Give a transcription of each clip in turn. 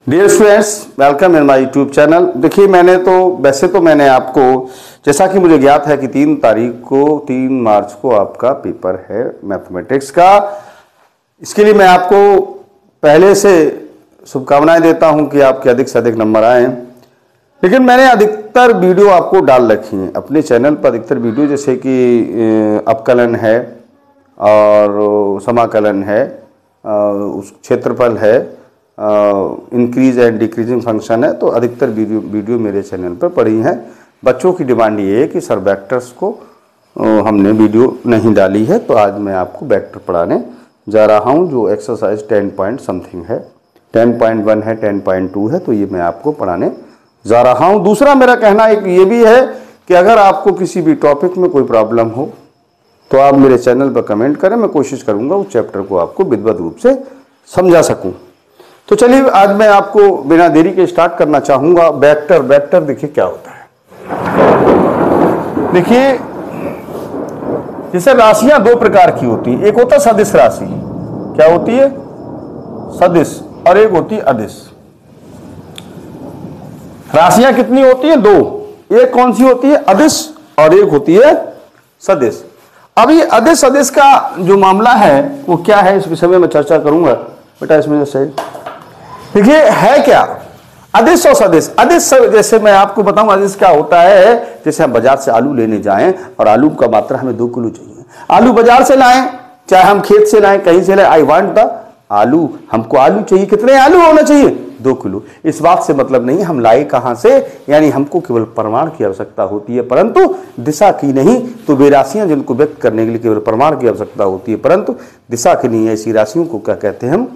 Dear students, welcome in my YouTube channel. देखिए, मैंने आपको, जैसा कि मुझे ज्ञात है कि 3 मार्च को आपका पेपर है मैथमेटिक्स का। इसके लिए मैं आपको पहले से शुभकामनाएं देता हूं कि आपके अधिक से अधिक नंबर आएँ। लेकिन मैंने अधिकतर वीडियो आपको डाल रखी हैं अपने चैनल पर, अधिकतर वीडियो जैसे कि अपकलन है और समाकलन है, उस क्षेत्रफल है, इंक्रीज एंड डिक्रीजिंग फंक्शन है। तो अधिकतर वीडियो मेरे चैनल पर पड़ी हैं। बच्चों की डिमांड ये है कि सर वेक्टर्स को हमने वीडियो नहीं डाली है, तो आज मैं आपको वेक्टर पढ़ाने जा रहा हूं, जो एक्सरसाइज 10 पॉइंट समथिंग है, 10.1 है, 10.2 है, तो ये मैं आपको पढ़ाने जा रहा हूं। दूसरा मेरा कहना एक ये भी है कि अगर आपको किसी भी टॉपिक में कोई प्रॉब्लम हो तो आप मेरे चैनल पर कमेंट करें, मैं कोशिश करूंगा उस चैप्टर को आपको विधिवत रूप से समझा सकूं। तो चलिए, आज मैं आपको बिना देरी के स्टार्ट करना चाहूंगा। वेक्टर देखिए क्या होता है। देखिए, जैसे राशियां दो प्रकार की होती है, एक होता है सदिश राशि। क्या होती है? सदिश। और एक होती है अदिश। राशियां कितनी होती है? दो। एक कौन सी होती है? अदिश, और एक होती है सदिश। अभी अदिश सदिश का जो मामला है वो क्या है, इस विषय में मैं चर्चा करूंगा। बेटा इसमें से देखिए है क्या अदिश और सदिश। अदिश जैसे मैं आपको बताऊं, अदिश क्या होता है। जैसे हम बाजार से आलू लेने जाएं और आलू का मात्रा हमें 2 किलो चाहिए। आलू बाजार से लाएं, चाहे हम खेत से लाएं, कहीं से लाएं, आई वांट द आलू, हमको आलू चाहिए। कितने आलू होना चाहिए? 2 किलो। इस बात से मतलब नहीं हम लाए कहां से, यानी हमको केवल प्रमाण की आवश्यकता होती है, परंतु दिशा की नहीं। तो वे राशियां जिनको व्यक्त करने के लिए केवल प्रमाण की आवश्यकता होती है, परंतु दिशा की नहीं है, ऐसी राशियों को क्या कहते हैं हम?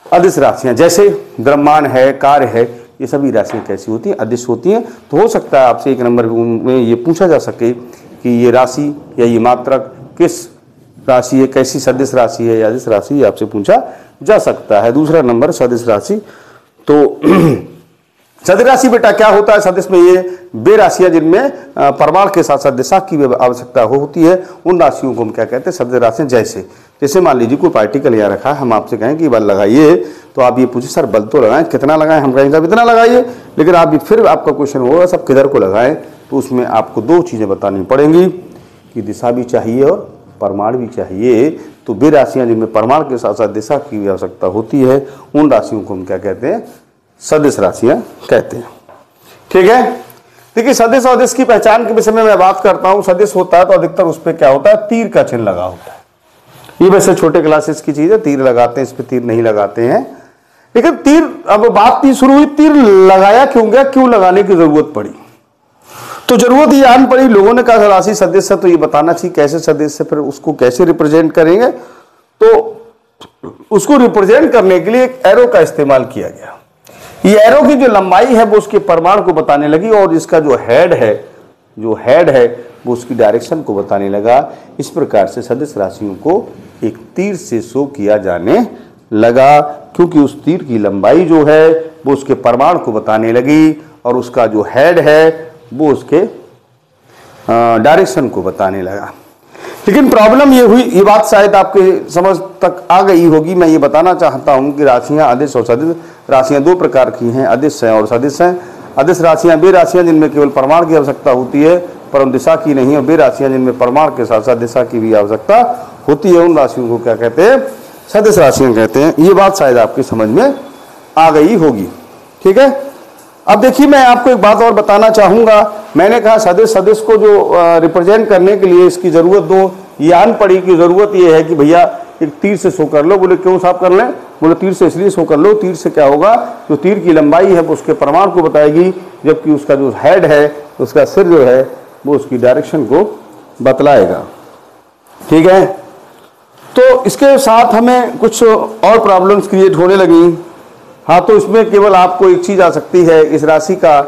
अदिश राशियां। जैसे द्रव्यमान है, कार्य है, ये सभी राशियां कैसी होती हैं? अदिश होती हैं। तो हो सकता है आपसे 1 नंबर में ये पूछा जा सके कि ये राशि या ये मात्रक किस राशि है, कैसी सदिश राशि है या अदिश राशि, ये आपसे पूछा जा सकता है। दूसरा नंबर सदिश राशि। तो सदिश राशि बेटा क्या होता है? सदिश में ये वे राशियां जिनमें प्रमाण के साथ साथ दिशा की आवश्यकता होती है, उन राशियों को हम क्या कहते हैं? सदिश राशियां। जैसे मान लीजिए कोई पार्टिकल यहाँ रखा है, हम आपसे कहें कि बल लगाइए, तो आप ये पूछे सर बल तो लगाएं, कितना लगाएं? हम कहेंगे साहब इतना लगाइए। लेकिन आप फिर आपका क्वेश्चन होगा सब किधर को लगाएं, तो उसमें आपको 2 चीजें बतानी पड़ेंगी कि दिशा भी चाहिए और प्रमाण भी चाहिए। तो वे राशियां जिनमें प्रमाण के साथ साथ दिशा की भी आवश्यकता होती है, उन राशियों को हम क्या कहते हैं? सदिश राशियां कहते हैं। ठीक है। देखिए, सदिश और अदिश की पहचान के विषय में मैं बात करता हूं। सदिश होता है तो अधिकतर उस पर क्या होता है? तीर का चिन्ह लगा होता है। ये वैसे छोटे क्लासेस की चीज है, तीर लगाते हैं, इस पे तीर नहीं लगाते हैं। लेकिन तीर, अब बात नहीं शुरू हुई, तीर लगाया क्यों गया, क्यों लगाने की जरूरत पड़ी? तो जरूरत ये आन पड़ी, लोगों ने कहा राशि सदिश है तो ये बताना चाहिए कैसे सदिश है, फिर उसको कैसे रिप्रेजेंट करेंगे। तो उसको रिप्रेजेंट करने के लिए एक एरो का इस्तेमाल किया गया। ये एरो की जो लंबाई है वो उसके प्रमाण को बताने लगी, और इसका जो हेड है वो उसकी डायरेक्शन को बताने लगा। इस प्रकार से सदिश राशियों को एक तीर से शो किया जाने लगा, क्योंकि उस तीर की लंबाई जो है वो उसके प्रमाण को बताने लगी, और उसका जो हेड है वो उसके डायरेक्शन को बताने लगा। लेकिन प्रॉब्लम ये हुई, ये बात शायद आपके समझ तक आ गई होगी। मैं ये बताना चाहता हूं कि राशियां अदिश और सदिश राशियां 2 प्रकार की हैं, अदिश हैं और सदिश हैं। अदिश राशियां वे राशियां जिनमें केवल प्रमाण की आवश्यकता होती है परंतु दिशा की नहीं, और वे राशियां जिनमें प्रमाण के साथ साथ दिशा की भी आवश्यकता होती है, उन राशियों को क्या कहते हैं? सदिश राशियां कहते हैं। ये बात शायद आपकी समझ में आ गई होगी। ठीक है। अब देखिए, मैं आपको एक बात और बताना चाहूंगा। मैंने कहा सदिश को जो रिप्रेजेंट करने के लिए इसकी जरूरत ये आन पड़ी की जरूरत ये है कि भैया एक तीर से शो कर लो। बोले क्यों साहब कर लें? बोले तीर से इसलिए शो कर लो, तीर से क्या होगा, जो तीर की लंबाई है वो उसके प्रमाण को बताएगी, जबकि उसका जो हेड है, उसका सिर जो है वो उसकी डायरेक्शन को बतलाएगा। ठीक है। तो इसके साथ हमें कुछ और प्रॉब्लम्स क्रिएट होने लगी। हाँ, तो इसमें केवल आपको एक चीज आ सकती है, इस राशि का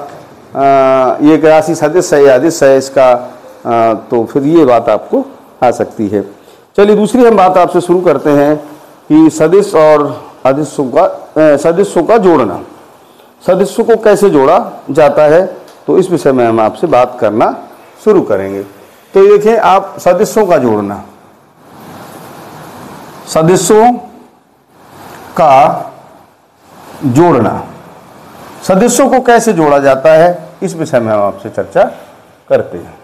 ये राशि सदिश है या अदिश है इसका, तो फिर ये बात आपको आ सकती है। चलिए, दूसरी हम बात आपसे शुरू करते हैं कि सदिश और सदिशों का जोड़ना, सदिशों को कैसे जोड़ा जाता है, तो इस विषय में हम आपसे बात करना शुरू करेंगे। तो देखिए, आप सदिशों का जोड़ना, सदिशों का जोड़ना सदिशों को कैसे जोड़ा जाता है इस विषय में हम आपसे चर्चा करते हैं।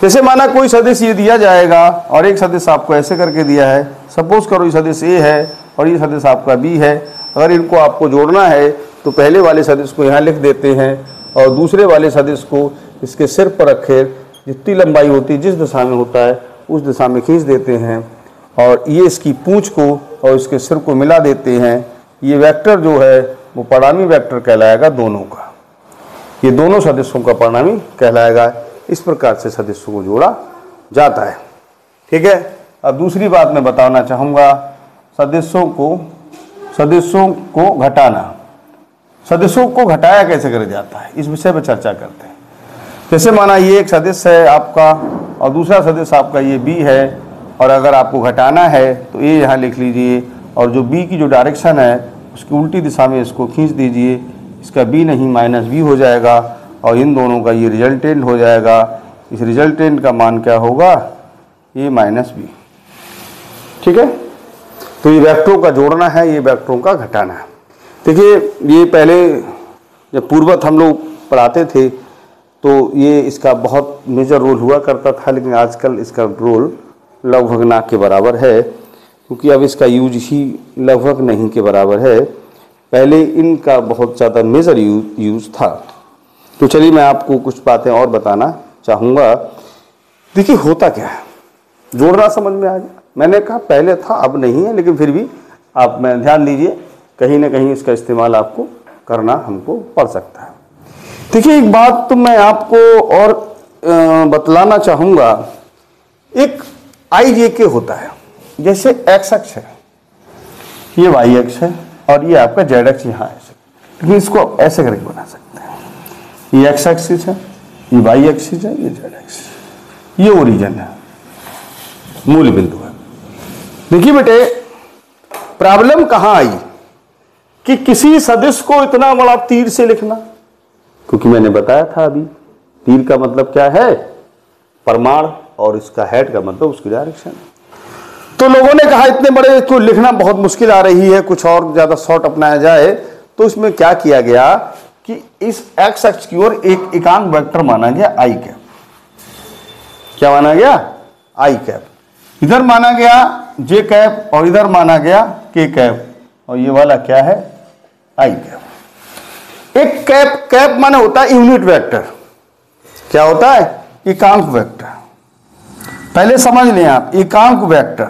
जैसे माना कोई सदिश ये दिया जाएगा और एक सदिश आपको ऐसे करके दिया है, सपोज करो ये सदिश ए है और ये सदिश आपका बी है। अगर इनको आपको जोड़ना है तो पहले वाले सदिश को यहाँ लिख देते हैं और दूसरे वाले सदिश को इसके सिर पर रखे, जितनी लंबाई होती है जिस दिशा में होता है उस दिशा में खींच देते हैं और ये इसकी पूंछ को और इसके सिर को मिला देते हैं। ये वेक्टर जो है वो परिणामी वेक्टर कहलाएगा दोनों का, ये दोनों सदिशों का परिणामी कहलाएगा। इस प्रकार से सदिशों को जोड़ा जाता है। ठीक है, अब दूसरी बात मैं बताना चाहूँगा, सदिशों को घटाना। सदिशों को घटाया कैसे करा जाता है इस विषय पर चर्चा करते हैं। जैसे माना ये एक सदिश है आपका और दूसरा सदिश आपका ये बी है और अगर आपको घटाना है तो ये यहाँ लिख लीजिए और जो बी की जो डायरेक्शन है उसकी उल्टी दिशा में इसको खींच दीजिए। इसका बी नहीं माइनस बी हो जाएगा और इन दोनों का ये रिजल्टेंट हो जाएगा। इस रिजल्टेंट का मान क्या होगा, ये माइनस बी। ठीक है, तो ये वेक्टरों का जोड़ना है, ये वेक्टरों का घटाना है। देखिए ये पहले जब पूर्वत हम लोग पढ़ाते थे तो ये इसका बहुत मेजर रोल हुआ करता था, लेकिन आजकल इसका रोल लगभग ना के बराबर है, क्योंकि अब इसका यूज ही लगभग नहीं के बराबर है। पहले इनका बहुत ज़्यादा मेजर यूज था। तो चलिए मैं आपको कुछ बातें और बताना चाहूँगा। देखिए होता क्या है, जोड़ना समझ में आ गया। मैंने कहा पहले था अब नहीं है, लेकिन फिर भी आप में ध्यान दीजिए, कहीं ना कहीं इसका इस्तेमाल आपको करना हमको पड़ सकता है। देखिए एक बात तो मैं आपको और बतलाना चाहूँगा, एक IJK होता है, जैसे एक्स अक्ष है, ये वाई अक्ष है और ये आपका जेड अक्ष यहाँ है, लेकिन इसको ऐसे करके बना सकते हैं। ये एक्स एक्सिस है, ये वाई एक्सिस है, ये जेड एक्सिस, ये ओरिजिन है, मूल बिंदु है। देखिए बेटे प्रॉब्लम कहाँ आई कि किसी सदिश को इतना बड़ा तीर से लिखना, क्योंकि मैंने बताया था अभी तीर का मतलब क्या है, परमाण, और इसका हेड का मतलब उसकी डायरेक्शन। तो लोगों ने कहा इतने बड़े को लिखना बहुत मुश्किल आ रही है, कुछ और ज्यादा शॉर्ट अपनाया जाए। तो इसमें क्या किया गया कि इस एक्स अक्ष की ओर एक एकांक वेक्टर माना गया आई कैप। क्या माना गया, आई कैप। इधर माना गया जे कैप और इधर माना गया के कैप, और ये वाला क्या है, आई कैप। एक कैप माने होता है यूनिट वेक्टर। क्या होता है, एकांक वेक्टर। पहले समझ लें आप, एकांक वेक्टर,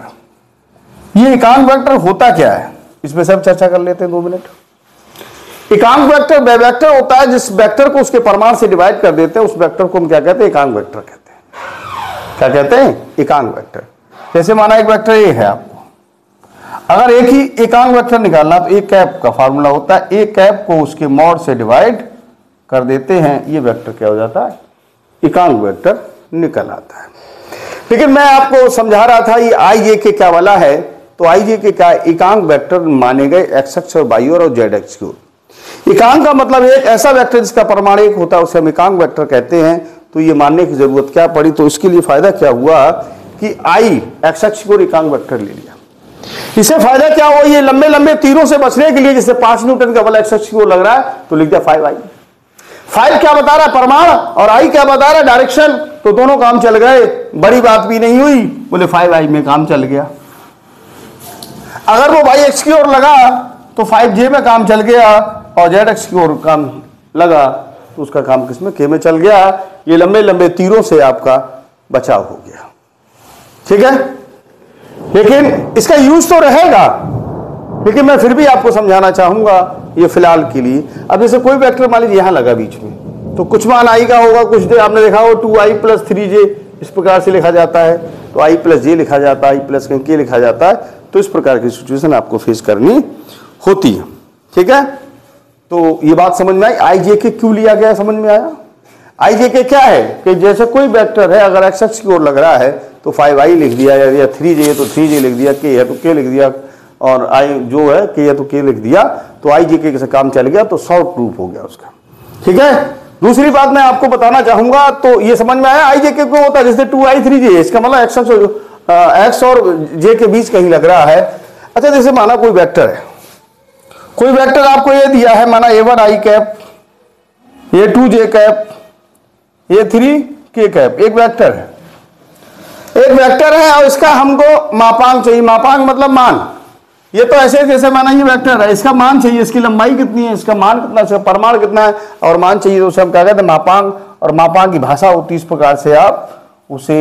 ये एकांक वेक्टर होता क्या है इस पे सब चर्चा कर लेते हैं 2 मिनट। एकांक वेक्टर वह वेक्टर होता है जिस वेक्टर को उसके परिमाण से डिवाइड कर देते हैं, उस वेक्टर को हम क्या कहते हैं, एकांक वेक्टर कहते हैं। क्या कहते हैं, एकांक वेक्टर। जैसे माना एक वेक्टर ए है, आपको अगर एक ही एकांक वेक्टर निकालना तो एक कैप का फार्मूला होता है, एक कैप को उसके मॉड से डिवाइड कर देते हैं, ये वेक्टर क्या हो जाता है, एकांक वेक्टर निकल आता है। लेकिन मैं आपको समझा रहा था ये IJK क्या वाला है, तो IJK क्या एकांक वेक्टर माने गए एक्स अक्ष और वाई और जेड अक्ष की ओर। एकांक का मतलब एक ऐसा वेक्टर जिसका परिमाण एक होता है, उसे हम एकांक वेक्टर कहते हैं। तो ये मानने की जरूरत क्या पड़ी, तो इसके लिए फायदा क्या हुआ कि आई एक्स अक्ष को एकांक वेक्टर ले लिया। इससे फायदा क्या हुआ, ये लंबे लंबे तीरों से बचने के लिए, जैसे 5 न्यूटन का बल एक्स अक्ष को लग रहा है तो लिख दिया 5I। 5 क्या बता रहा है, परिमाण, और I क्या बता रहा है, डायरेक्शन। तो दोनों काम चल गए, बड़ी बात भी नहीं हुई, बोले 5I में काम चल गया। अगर वो वाई एक्स की ओर लगा तो 5J में काम चल गया, और जेड एक्स की ओर काम लगा तो उसका काम किसमें, K में चल गया। ये लंबे लंबे तीरों से आपका बचाव हो गया। ठीक है, लेकिन इसका यूज तो रहेगा, लेकिन मैं फिर भी आपको समझाना चाहूंगा ये फिलहाल के लिए। अब जैसे कोई वेक्टर मान लीजिए यहां लगा बीच में, तो कुछ मान आई का होगा, कुछ आपने देखा हो 2I + 3J इस प्रकार से लिखा जाता है, तो I + J लिखा जाता है, I + K लिखा जाता है। तो इस प्रकार की सिचुएशन आपको फेस करनी होती है। ठीक है, तो ये बात समझ में आई, IJK क्यों लिया गया समझ में आया। IJK क्या है कि जैसे कोई वेक्टर है, अगर एक्स अक्ष की ओर लग रहा है तो 5I लिख दिया, या 3J है तो 3J लिख दिया, K है तो K लिख दिया, और I जो है K है तो K लिख दिया, तो IJK से काम चल गया, तो शॉर्ट प्रूफ हो गया उसका। ठीक है, दूसरी बात मैं आपको बताना चाहूंगा, तो ये समझ में आया IJK क्यों होता है, जैसे 2I 3J, इसका मतलब एक्स और जे के बीच कहीं लग रहा है। अच्छा जैसे माना कोई वेक्टर है, कोई वेक्टर आपको ये दिया है, माना A1 I कैप ये 2j कैप, ये 3k कैप, एक वेक्टर है, एक वेक्टर है और इसका हमको मापांक चाहिए। मापांक मतलब मान। ये तो ऐसे जैसे माना ये वेक्टर है, इसका मान चाहिए, इसकी लंबाई कितनी है, इसका मान कितना, इसका परिमाण कितना है और मान चाहिए, तो उसे हम क्या कहते हैं मापांक। और मापांक की भाषा होती है इस प्रकार से, आप उसे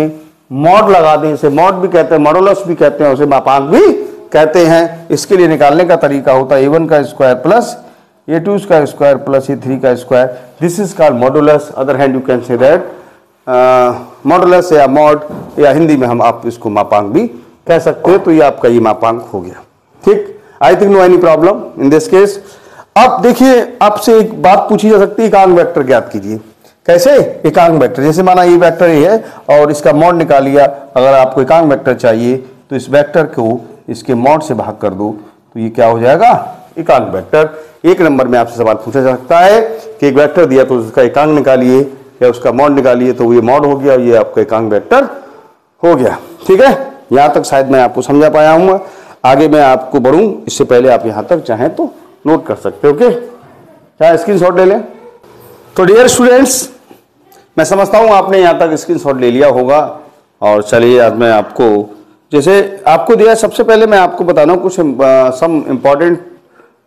मॉड लगा दें, इसे मॉड भी कहते हैं, मॉडुलस भी कहते हैं, उसे मापांक भी कहते हैं। इसके लिए निकालने का तरीका होता है a1 का स्क्वायर प्लस a2 का स्क्वायर प्लस a3 का square. This is called modulus. Other hand you can say that modulus या मॉड, या हिंदी में हम आप इसको मापांक भी कह सकते हैं। तो ये आपका ये मापांक हो गया। ठीक, I think no any problem in this case. अब देखिए, आपसे एक बात पूछी जा सकती है, एकांक वेक्टर ज्ञात कीजिए। कैसे? एकांक वेक्टर, जैसे माना ये वेक्टर ये है और इसका मॉड निकाल लिया। अगर आपको एकांक वेक्टर चाहिए तो इस वेक्टर को इसके मॉड से भाग कर दो, तो ये क्या हो जाएगा? एकांक वेक्टर। एक नंबर में आपसे सवाल पूछा जा सकता है कि एक वेक्टर दिया तो उसका एकांक निकालिए या उसका मॉड निकालिए, तो ये मॉड हो गया, ये आपका एकांक वेक्टर हो गया। ठीक है, यहां तक शायद मैं आपको समझा पाया हूँ। आगे मैं आपको बढ़ूं इससे पहले आप यहां तक चाहें तो नोट कर सकते हो। ओके, चाहे स्क्रीनशॉट ले लें। तो डियर स्टूडेंट्स, मैं समझता हूं आपने यहां तक स्क्रीनशॉट ले लिया होगा। और चलिए आज मैं आपको जैसे आपको दिया, सबसे पहले मैं आपको बताना कुछ सम इम्पॉर्टेंट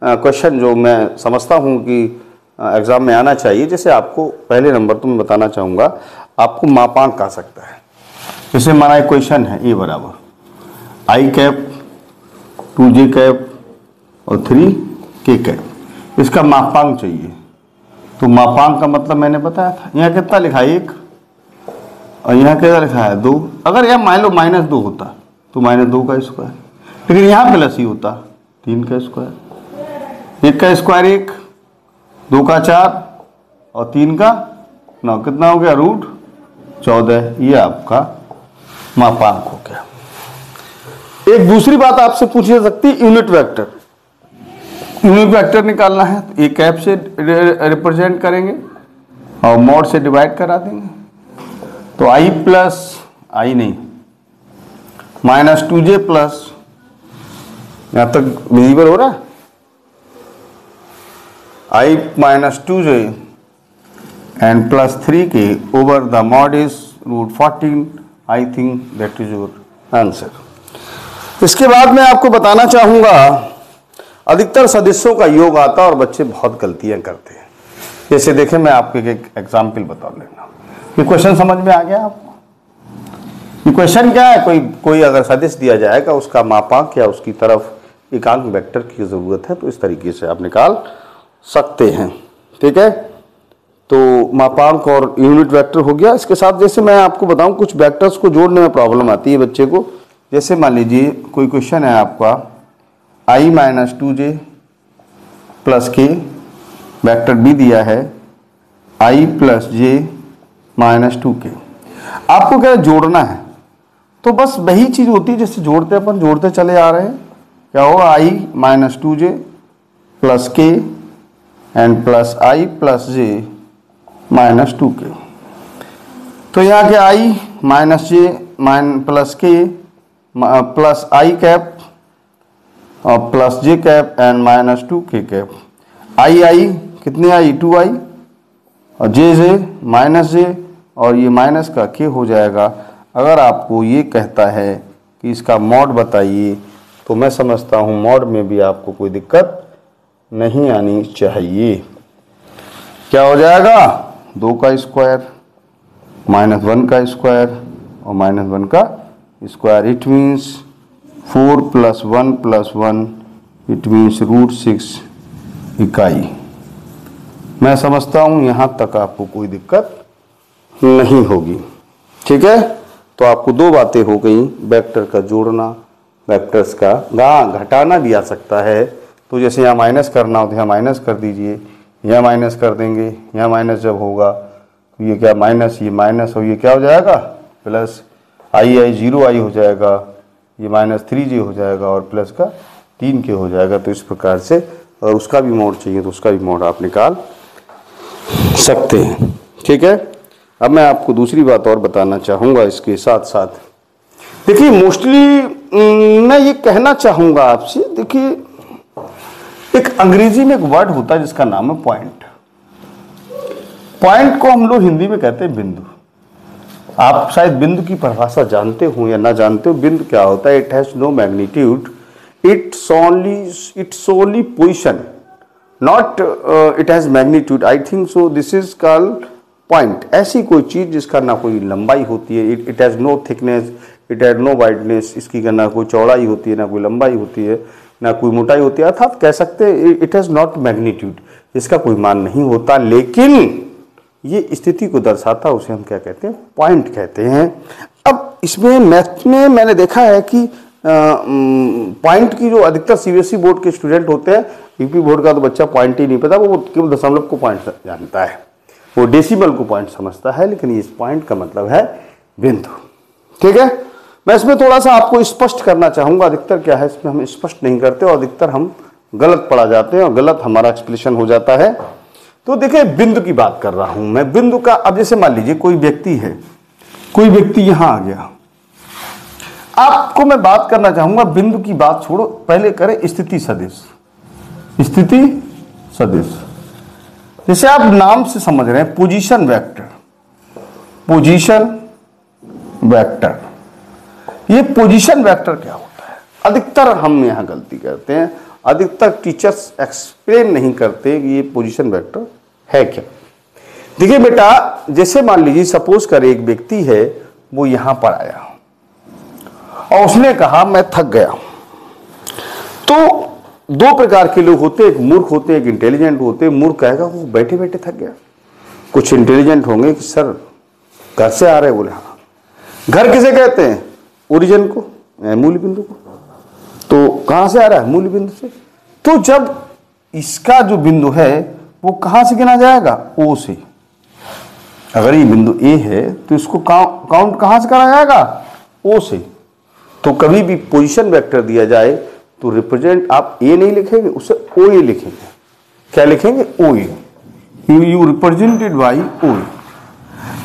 क्वेश्चन जो मैं समझता हूं कि एग्जाम में आना चाहिए। जैसे आपको पहले नंबर तो मैं बताना चाहूँगा, आपको मापांक आ सकता है। जैसे हमारा एक क्वेश्चन है ए बराबर आई कैप 2j कैप और 3k कैप, इसका मापांक चाहिए। तो मापांक का मतलब मैंने बताया था, यहाँ कितना लिखा है 1 और यहाँ कितना लिखा है 2। अगर यहाँ मान लो -2 होता तो -2 का स्क्वायर, लेकिन यहाँ प्लस ही होता 3 का स्क्वायर। 1 का स्क्वायर 1, 2 का 4 और 3 का 9, कितना हो गया? √14। ये आपका मापांक हो गया। एक दूसरी बात आपसे पूछी जा सकती है, यूनिट वेक्टर। यूनिट वेक्टर निकालना है तो एक कैप से रिप्रेजेंट करेंगे और मॉड से डिवाइड करा देंगे। तो i प्लस आई नहीं -2j प्लस, यहां तक विजिबल हो रहा है, i -2j and plus 3k over the mod is √14। I think that is your answer. इसके बाद मैं आपको बताना चाहूंगा, अधिकतर सदस्यों का योग आता है और बच्चे बहुत गलतियां करते हैं। जैसे देखें, मैं आपको एक एग्जाम्पल बता लेना। ये क्वेश्चन समझ में आ गया आपको? ये क्वेश्चन क्या है, कोई अगर सदिश दिया जाएगा, उसका मापांक या उसकी तरफ एकांक वेक्टर की जरूरत है, तो इस तरीके से आप निकाल सकते हैं। ठीक है, तो मापांक और यूनिट वेक्टर हो गया। इसके साथ जैसे मैं आपको बताऊं, कुछ वेक्टर्स को जोड़ने में प्रॉब्लम आती है बच्चे को। जैसे मान लीजिए कोई क्वेश्चन है आपका i -2j plus k, vector b दिया है i + j - 2k। आपको क्या जोड़ना है, तो बस वही चीज होती है जैसे जोड़ते अपन जोड़ते चले आ रहे हैं। क्या होगा? i -2j plus k and plus i + j - 2k। तो यहाँ के i -j plus k plus i cap और plus j cap and -2k cap. i कितने आई? 2i और j और ये माइनस का k हो जाएगा। अगर आपको ये कहता है कि इसका मॉड बताइए, तो मैं समझता हूँ मॉड में भी आपको कोई दिक्कत नहीं आनी चाहिए। क्या हो जाएगा? 2 का स्क्वायर -1 का स्क्वायर और -1 का square. It means 4 + 1 + 1 it means √6 इकाई। मैं समझता हूँ यहाँ तक आपको कोई दिक्कत नहीं होगी। ठीक है, तो आपको दो बातें हो गई, वेक्टर का जोड़ना, वेक्टर्स का घटाना भी आ सकता है। तो जैसे यहाँ माइनस करना हो तो यहाँ माइनस कर दीजिए, यहाँ माइनस कर देंगे, यहाँ माइनस जब होगा तो ये क्या माइनस, ये माइनस और ये क्या हो जाएगा प्लस, आई 0i हो जाएगा, ये -3j हो जाएगा और प्लस का 3k हो जाएगा। तो इस प्रकार से, और उसका भी मोड चाहिए तो उसका भी मोड आप निकाल सकते हैं। ठीक है, अब मैं आपको दूसरी बात और बताना चाहूँगा इसके साथ साथ। देखिए मोस्टली मैं ये कहना चाहूँगा आपसे, देखिए एक अंग्रेजी में एक वर्ड होता है जिसका नाम है पॉइंट। पॉइंट को हम लोग हिंदी में कहते हैं बिंदु। आप शायद बिंदु की परिभाषा जानते हो या ना जानते हो। बिंदु क्या होता है? It has no magnitude, it's only position, not it has magnitude. I think so this is called point. ऐसी कोई चीज जिसका ना कोई लंबाई होती है, it has no thickness, it has no wideness, इसकी ना कोई चौड़ाई होती है, ना कोई लंबाई होती है, ना कोई मोटाई होती है, अर्थात कह सकते हैं इट हैज नॉट मैग्नीट्यूड, इसका कोई मान नहीं होता, लेकिन ये स्थिति को दर्शाता, उसे हम क्या कहते हैं? पॉइंट कहते हैं। अब इसमें मैथ में मैंने देखा है कि पॉइंट की जो अधिकतर सीबीएसई बोर्ड के स्टूडेंट होते हैं, यूपी बोर्ड का तो बच्चा पॉइंट ही नहीं पता, वो केवल दशमलव को पॉइंट जानता है, वो डेसिमल को पॉइंट समझता है, लेकिन इस पॉइंट का मतलब है बिंदु। ठीक है, मैं इसमें थोड़ा सा आपको स्पष्ट करना चाहूंगा। अधिकतर क्या है, इसमें हम स्पष्ट नहीं करते और अधिकतर हम गलत पढ़ा जाते हैं और गलत हमारा एक्सप्लेनेशन हो जाता है। तो देखिए, बिंदु की बात कर रहा हूं मैं। बिंदु का, अब जैसे मान लीजिए कोई व्यक्ति है, कोई व्यक्ति यहां आ गया, आपको मैं बात करना चाहूंगा, बिंदु की बात छोड़ो, पहले करें स्थिति सदिश। स्थिति सदिश जैसे आप नाम से समझ रहे हैं, पोजीशन वेक्टर, पोजीशन वेक्टर। ये पोजीशन वेक्टर क्या होता है? अधिकतर हम यहां गलती करते हैं, अधिकतर टीचर्स एक्सप्लेन नहीं करते कि ये पोजीशन वेक्टर है क्या। देखिए बेटा, जैसे मान लीजिए सपोज कर एक व्यक्ति है, वो यहां पर आया और उसने कहा मैं थक गया। तो दो प्रकार के लोग होते हैं, एक मूर्ख होते हैं, एक इंटेलिजेंट होते हैं। मूर्ख कहेगा वो बैठे बैठे थक गया। कुछ इंटेलिजेंट होंगे कि सर घर से आ रहे, बोले हाँ। घर किसे कहते हैं? ओरिजिन को, मूल बिंदु को। तो कहां से आ रहा है? मूल बिंदु से। तो जब इसका जो बिंदु है वो कहां से गिना जाएगा? ओ से। अगर ये बिंदु ए है तो इसको काउंट कहां से करा जाएगा? ओ से। तो कभी भी पोजीशन वेक्टर दिया जाए तो रिप्रेजेंट आप ए नहीं लिखेंगे, उसे ओ ए लिखेंगे। क्या लिखेंगे? ओ ए। यू रिप्रेजेंटेड बाई ओ ए।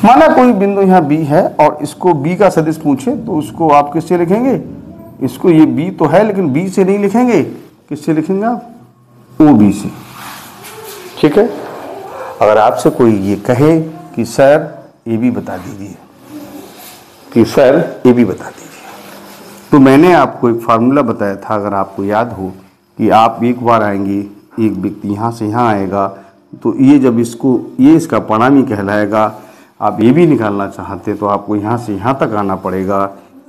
माना कोई बिंदु यहाँ बी है और इसको बी का सदिश पूछे तो उसको आप किससे लिखेंगे? इसको, ये बी तो है लेकिन बी से नहीं लिखेंगे, किससे लिखेंगे आप? ओ बी से। ठीक है। अगर आपसे कोई ये कहे कि सर ए बी बता दीजिए, कि सर ए बी बता दीजिए, तो मैंने आपको एक फार्मूला बताया था, अगर आपको याद हो, कि आप एक बार आएंगे, एक व्यक्ति यहाँ से यहाँ आएगा, तो ये जब इसको, ये इसका परिणामी कहलाएगा। आप ये भी निकालना चाहते तो आपको यहाँ से यहाँ तक आना पड़ेगा,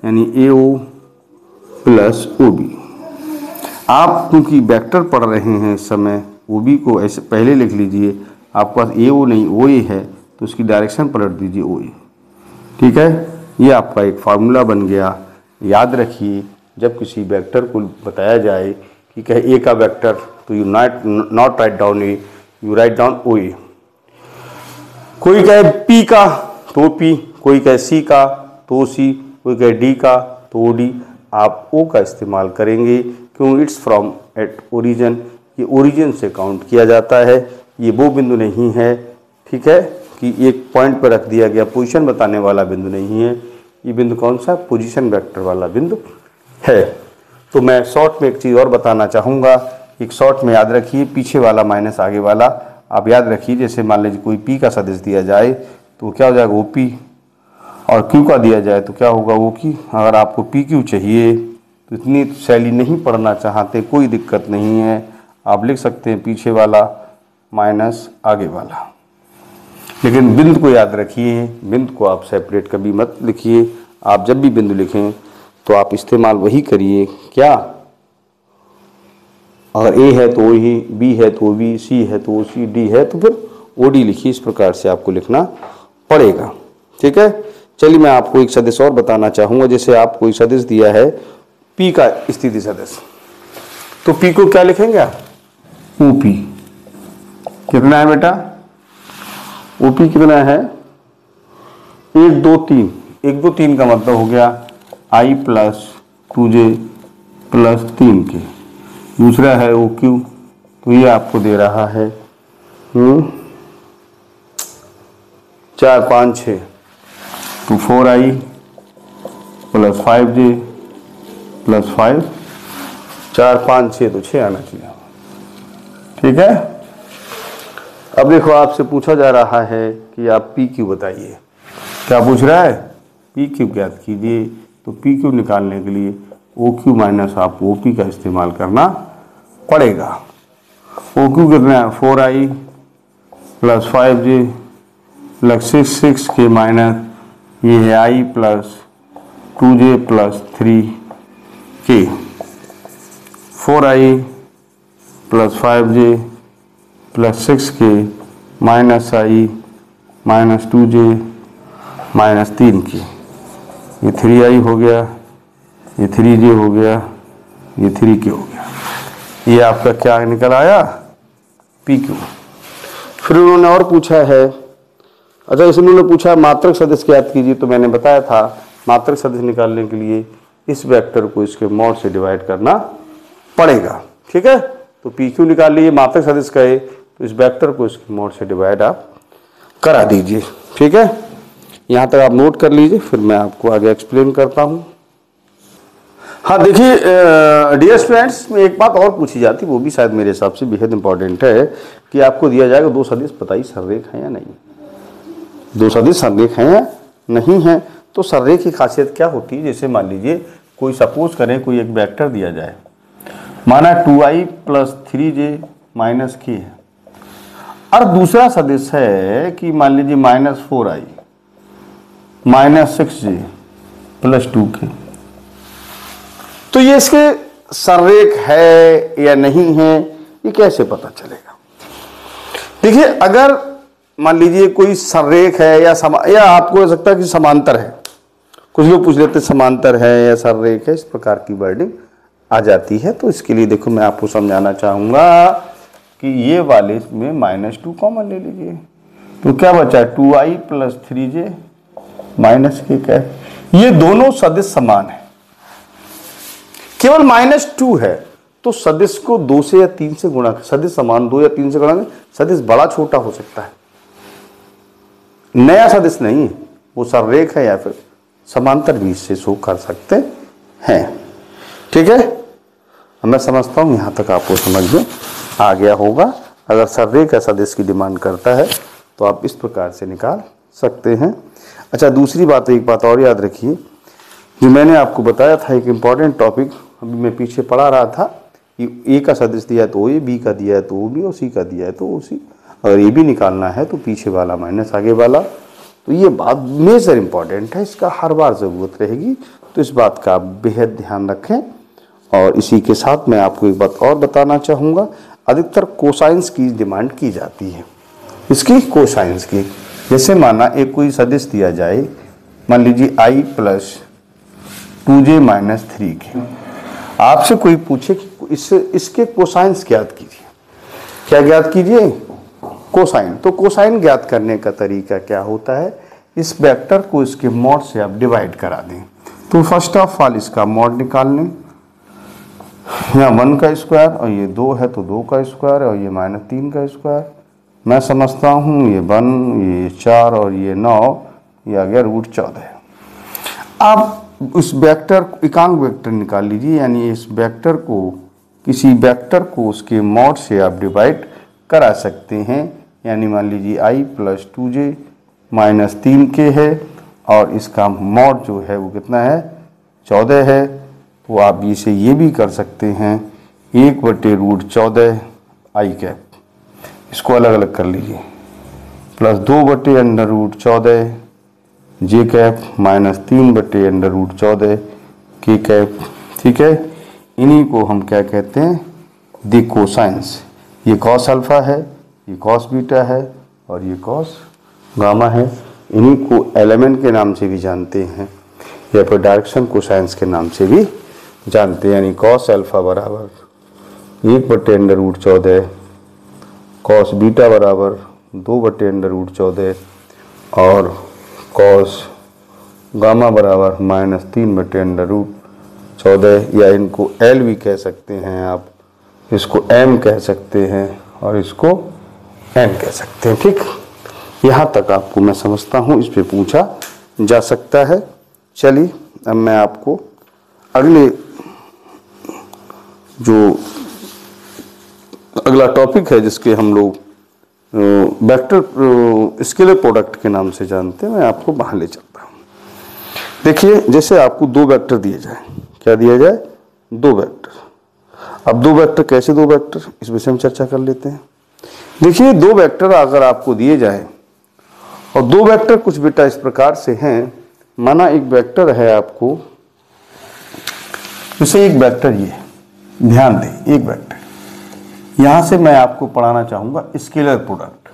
यानी ए ओ प्लस ओ बी। आप क्योंकि वेक्टर पढ़ रहे हैं इस समय, ओ बी को ऐसे पहले लिख लीजिए। आपके पास ए ओ नहीं ओ ए है तो उसकी डायरेक्शन पलट दीजिए ओ ए। ठीक है, ये आपका एक फार्मूला बन गया। याद रखिए, जब किसी वेक्टर को बताया जाए कि कहे ए का वेक्टर, तो you not write down A, you write down O A. कोई कहे पी का तो पी, कोई कहे सी का तो सी, कोई कहे डी का तो डी, आप ओ का इस्तेमाल करेंगे। क्यों? इट्स फ्रॉम एट ओरिजिन, ये ओरिजिन से काउंट किया जाता है। ये वो बिंदु नहीं है, ठीक है, कि एक पॉइंट पर रख दिया गया, पोजीशन बताने वाला बिंदु नहीं है। ये बिंदु कौन सा? पोजीशन वेक्टर वाला बिंदु है। तो मैं शॉर्ट में एक चीज़ और बताना चाहूँगा। एक शॉर्ट में याद रखिए, पीछे वाला माइनस आगे वाला आप याद रखिए। जैसे मान लीजिए कोई पी का सदिश दिया जाए तो क्या हो जाएगा? O P. और क्यू का दिया जाए तो क्या होगा? O Q. अगर आपको पी क्यू चाहिए तो इतनी शैली नहीं पढ़ना चाहते, कोई दिक्कत नहीं है, आप लिख सकते हैं पीछे वाला माइनस आगे वाला। लेकिन बिंदु को याद रखिए, बिंदु को आप सेपरेट कभी मत लिखिए। आप जब भी बिंदु लिखें तो आप इस्तेमाल वही करिए, क्या? अगर ए है तो ओ ही, बी है तो बी, सी है तो ओ सी, डी है तो फिर ओ डी लिखिए। इस प्रकार से आपको लिखना पड़ेगा। ठीक है, चलिए मैं आपको एक सदिश और बताना चाहूँगा। जैसे आपको कोई सदिश दिया है पी का स्थिति सदिश, तो पी को क्या लिखेंगे आप? O P. कितना है बेटा? ओ पी कितना है? 1 2 3। 1 2 3 का मतलब हो गया आई प्लस 2j प्लस 3 के। दूसरा है ओ क्यू, तो ये आपको दे रहा है 4 5 6, तो 4i प्लस 5j प्लस 5, 4 5 6 तो 6 आना चाहिए। ठीक है, अब देखो आपसे पूछा जा रहा है कि आप पी क्यू बताइए। क्या पूछ रहा है? पी क्यू ज्ञात कीजिए। तो पी क्यू निकालने के लिए ओ क्यू माइनस आप ओ पी का इस्तेमाल करना पड़ेगा। ओ क्यू कितना है? 4i plus 5j plus 6k minus ये है i plus 2j plus 3k। 4i plus 5j plus 6k minus i minus 2j minus 3k। ये 3i हो गया, ये 3j हो गया, ये 3k हो गया। ये आपका क्या निकल आया? P Q. फिर उन्होंने और पूछा है, अच्छा इसमें उन्होंने पूछा मात्रक सदिश ज्ञात कीजिए। तो मैंने बताया था मात्रक सदिश निकालने के लिए इस वेक्टर को इसके मॉड से डिवाइड करना पड़ेगा। ठीक है, तो पी क्यू निकाल लीजिए। मात्रक सदिश का है तो इस वेक्टर को इसके मॉड से डिवाइड आप करा दीजिए। ठीक है, यहाँ तक आप नोट कर लीजिए, फिर मैं आपको आगे एक्सप्लेन करता हूँ। हाँ देखिए डियर स्टूडेंट्स, में एक बात और पूछी जाती, वो भी शायद मेरे हिसाब से बेहद इंपॉर्टेंट है कि आपको दिया जाएगा दो सदिश बताइए सररेख है या नहीं। दो सदिश सररेख हैं या नहीं है। तो सररेख की खासियत क्या होती है? जैसे मान लीजिए कोई सपोज करें कोई एक वेक्टर दिया जाए, माना 2i plus 3j minus k है, और दूसरा सदिश है कि मान लीजिए minus 4i minus 6j plus 2k। तो ये इसके सररेख है या नहीं है, ये कैसे पता चलेगा? देखिए अगर मान लीजिए कोई सररेख है या आपको हो सकता है कि समांतर है, कुछ लोग पूछ लेते समांतर है या सररेख है, इस प्रकार की वर्डिंग आ जाती है। तो इसके लिए देखो मैं आपको समझाना चाहूंगा कि ये वाले में -2 कॉमन ले लीजिए, तो क्या बचा? 2i plus 3j minus k क्या है? ये दोनों सदिश समान है, केवल -2 है तो सदिश को 2 से या 3 से गुणा, सदिश समान 2 या 3 से गुणा, सदिश बड़ा छोटा हो सकता है, नया सदिश नहीं, वो सररेख है या फिर समांतर भी इससे शो कर सकते हैं। ठीक है, मैं समझता हूं यहां तक आपको समझ में आ गया होगा। अगर सररेख या सदिश की डिमांड करता है तो आप इस प्रकार से निकाल सकते हैं। अच्छा दूसरी बात, एक बात और याद रखिए, जो मैंने आपको बताया था एक इम्पॉर्टेंट टॉपिक, अभी मैं पीछे पढ़ा रहा था कि ए का सदिश दिया है तो ए, बी का दिया है तो ओ बी, और सी का दिया है तो ओ सी, अगर ए भी निकालना है तो पीछे वाला माइनस आगे वाला। तो ये बात मेजर इंपॉर्टेंट है, इसका हर बार ज़रूरत रहेगी, तो इस बात का आप बेहद ध्यान रखें। और इसी के साथ मैं आपको एक बात और बताना चाहूँगा, अधिकतर कोसाइंस की डिमांड की जाती है, इसकी कोसाइंस की। जैसे माना एक कोई सदिश दिया जाए, मान लीजिए i plus 2j minus 3k, आपसे कोई पूछे कि इसके कोसाइंस ज्ञात कीजिए। क्या ज्ञात कीजिए? कोसाइन। तो कोसाइन ज्ञात करने का तरीका क्या होता है? इस वेक्टर को इसके मॉड से आप डिवाइड करा दें। तो फर्स्ट ऑफ ऑल इसका मॉड निकाल लें, यहाँ 1 का स्क्वायर और ये 2 है तो 2 का स्क्वायर और ये -3 का स्क्वायर। मैं समझता हूँ ये 1, ये 4 और ये 9, ये आ गया √14। आप उस वेक्टर एकांक वेक्टर निकाल लीजिए, यानी इस वेक्टर को किसी वेक्टर को उसके मॉड से आप डिवाइड करा सकते हैं। यानी मान लीजिए i plus 2j minus 3k है और इसका मॉड जो है वो कितना है? 14 है। तो आप इसे ये भी कर सकते हैं 1/√14 i कैप, इसको अलग अलग कर लीजिए, प्लस 2/√14 जे कैप माइनस 3/√14 के कैप। ठीक है, इन्हीं को हम क्या कहते हैं? दी कोसाइंस। ये कॉस अल्फा है, ये कॉस बीटा है और ये कॉस गामा है। इन्हीं को एलिमेंट के नाम से भी जानते हैं या फिर डायरेक्शन कोसाइंस के नाम से भी जानते हैं। यानी कॉस अल्फा बराबर 1/√14, कॉस बीटा बराबर 2/√14 और कॉस गामा बराबर -3/√14, या इनको एल भी कह सकते हैं आप, इसको एम कह सकते हैं और इसको एन कह सकते हैं। ठीक, यहाँ तक आपको मैं समझता हूँ इस पे पूछा जा सकता है। चलिए अब मैं आपको अगले जो अगला टॉपिक है जिसके हम लोग वेक्टर स्केलर प्रोडक्ट के नाम से जानते हैं, मैं आपको बाहर ले चलता हूँ। देखिए जैसे आपको दो वेक्टर दिए जाए, क्या दिया जाए, दो वेक्टर। अब दो वेक्टर कैसे दो वेक्टर, इस विषय में चर्चा कर लेते हैं। देखिए दो वेक्टर अगर आपको दिए जाए और दो वेक्टर कुछ बेटा इस प्रकार से हैं, माना एक वेक्टर है आपको, जैसे एक वेक्टर ये, ध्यान दें एक वेक्टर, यहां से मैं आपको पढ़ाना चाहूंगा स्केलर प्रोडक्ट।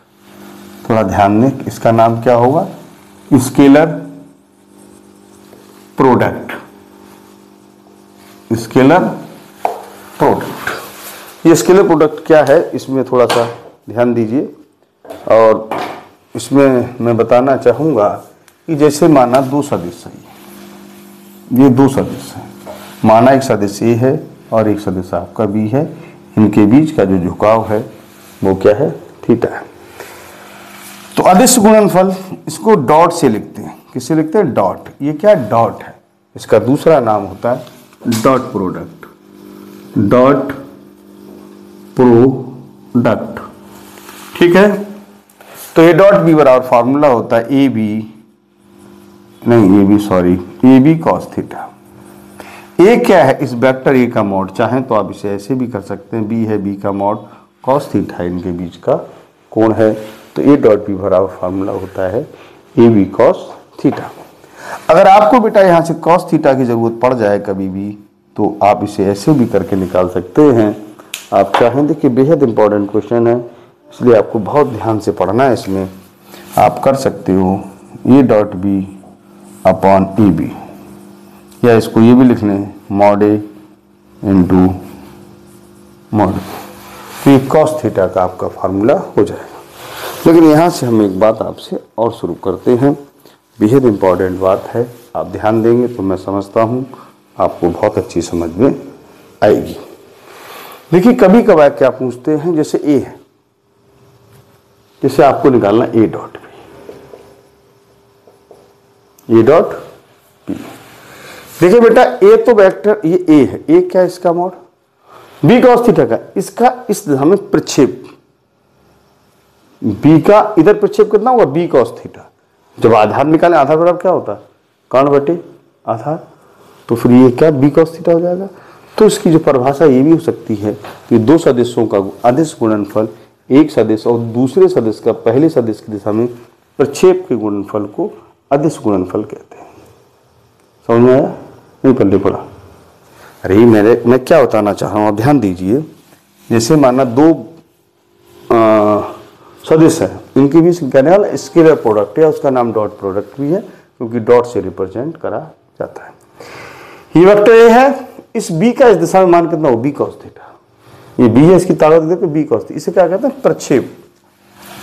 थोड़ा ध्यान दें, इसका नाम क्या होगा, स्केलर प्रोडक्ट, स्केलर प्रोडक्ट। ये स्केलर प्रोडक्ट क्या है, इसमें थोड़ा सा ध्यान दीजिए। और इसमें मैं बताना चाहूंगा कि जैसे माना दो सदिश है, ये दो सदिश है, माना एक सदिश ए है और एक सदिश आपका बी है, इनके बीच का जो झुकाव है वो क्या है, थीटा है। तो अदिश गुणनफल इसको डॉट से लिखते हैं, किससे लिखते हैं, डॉट। ये क्या डॉट है, इसका दूसरा नाम होता है डॉट प्रोडक्ट, डॉट प्रोडक्ट, ठीक है। तो ये डॉट बी बराबर फॉर्मूला होता है ए बी कॉस थीटा। ए क्या है, इस वेक्टर ए का मॉड, चाहें तो आप इसे ऐसे भी कर सकते हैं, बी है बी का मॉड कॉस थीटा है, इनके बीच का कोण है। तो ए डॉट बी बराबर फार्मूला होता है ए बी कॉस थीटा। अगर आपको बेटा यहाँ से कॉस थीटा की जरूरत पड़ जाए कभी भी, तो आप इसे ऐसे भी करके निकाल सकते हैं। आप चाहें, देखिए बेहद इंपॉर्टेंट क्वेश्चन है, इसलिए आपको बहुत ध्यान से पढ़ना है। इसमें आप कर सकते हो A dot B upon A B, या इसको ये भी लिख लें मॉड ए इंटू मॉड। तो ये कॉस थीटा का आपका फार्मूला हो जाएगा। लेकिन यहाँ से हम एक बात आपसे और शुरू करते हैं, बेहद इंपॉर्टेंट बात है, आप ध्यान देंगे तो मैं समझता हूँ आपको बहुत अच्छी समझ में आएगी। देखिए कभी कभार क्या पूछते हैं, जैसे ए है, जैसे आपको निकालना A dot B, A dot B. देखिए बेटा ए तो वेक्टर ये ए है, ए क्या है इसका मॉड, बी कॉस थीटा का, इसका इस दिशा में प्रक्षेप, बी का इधर प्रक्षेप कितना होगा, बी कॉस थीटा। जब आधार निकालें, आधार बराबर क्या होता है, कर्ण बटे आधार, तो फिर ये क्या बी कॉस थीटा हो जाएगा। तो इसकी जो परिभाषा ये भी हो सकती है कि दो सदिशों का अदिश गुणनफल, एक सदिश और दूसरे सदिश का पहले सदिश की दिशा में प्रक्षेप के गुणनफल को अदिश गुणनफल कहते हैं। समझ में आया, नहीं पल्ले पड़ा। अरे मैं क्या बताना चाह रहा हूँ, आप ध्यान दीजिए। जैसे माना दो सदिश है, इनके बीच कहने वाला स्केलर प्रोडक्ट है, उसका नाम डॉट प्रोडक्ट भी है, क्योंकि डॉट से रिप्रेजेंट करा जाता है। ये वेक्टर ए है, इस बी का इस दिशा में मान कितना हो, बी कॉस थीटा। ये बी है, इसकी ताकत देखो बी कॉस थीटा। इसे क्या कहते हैं, प्रक्षेप।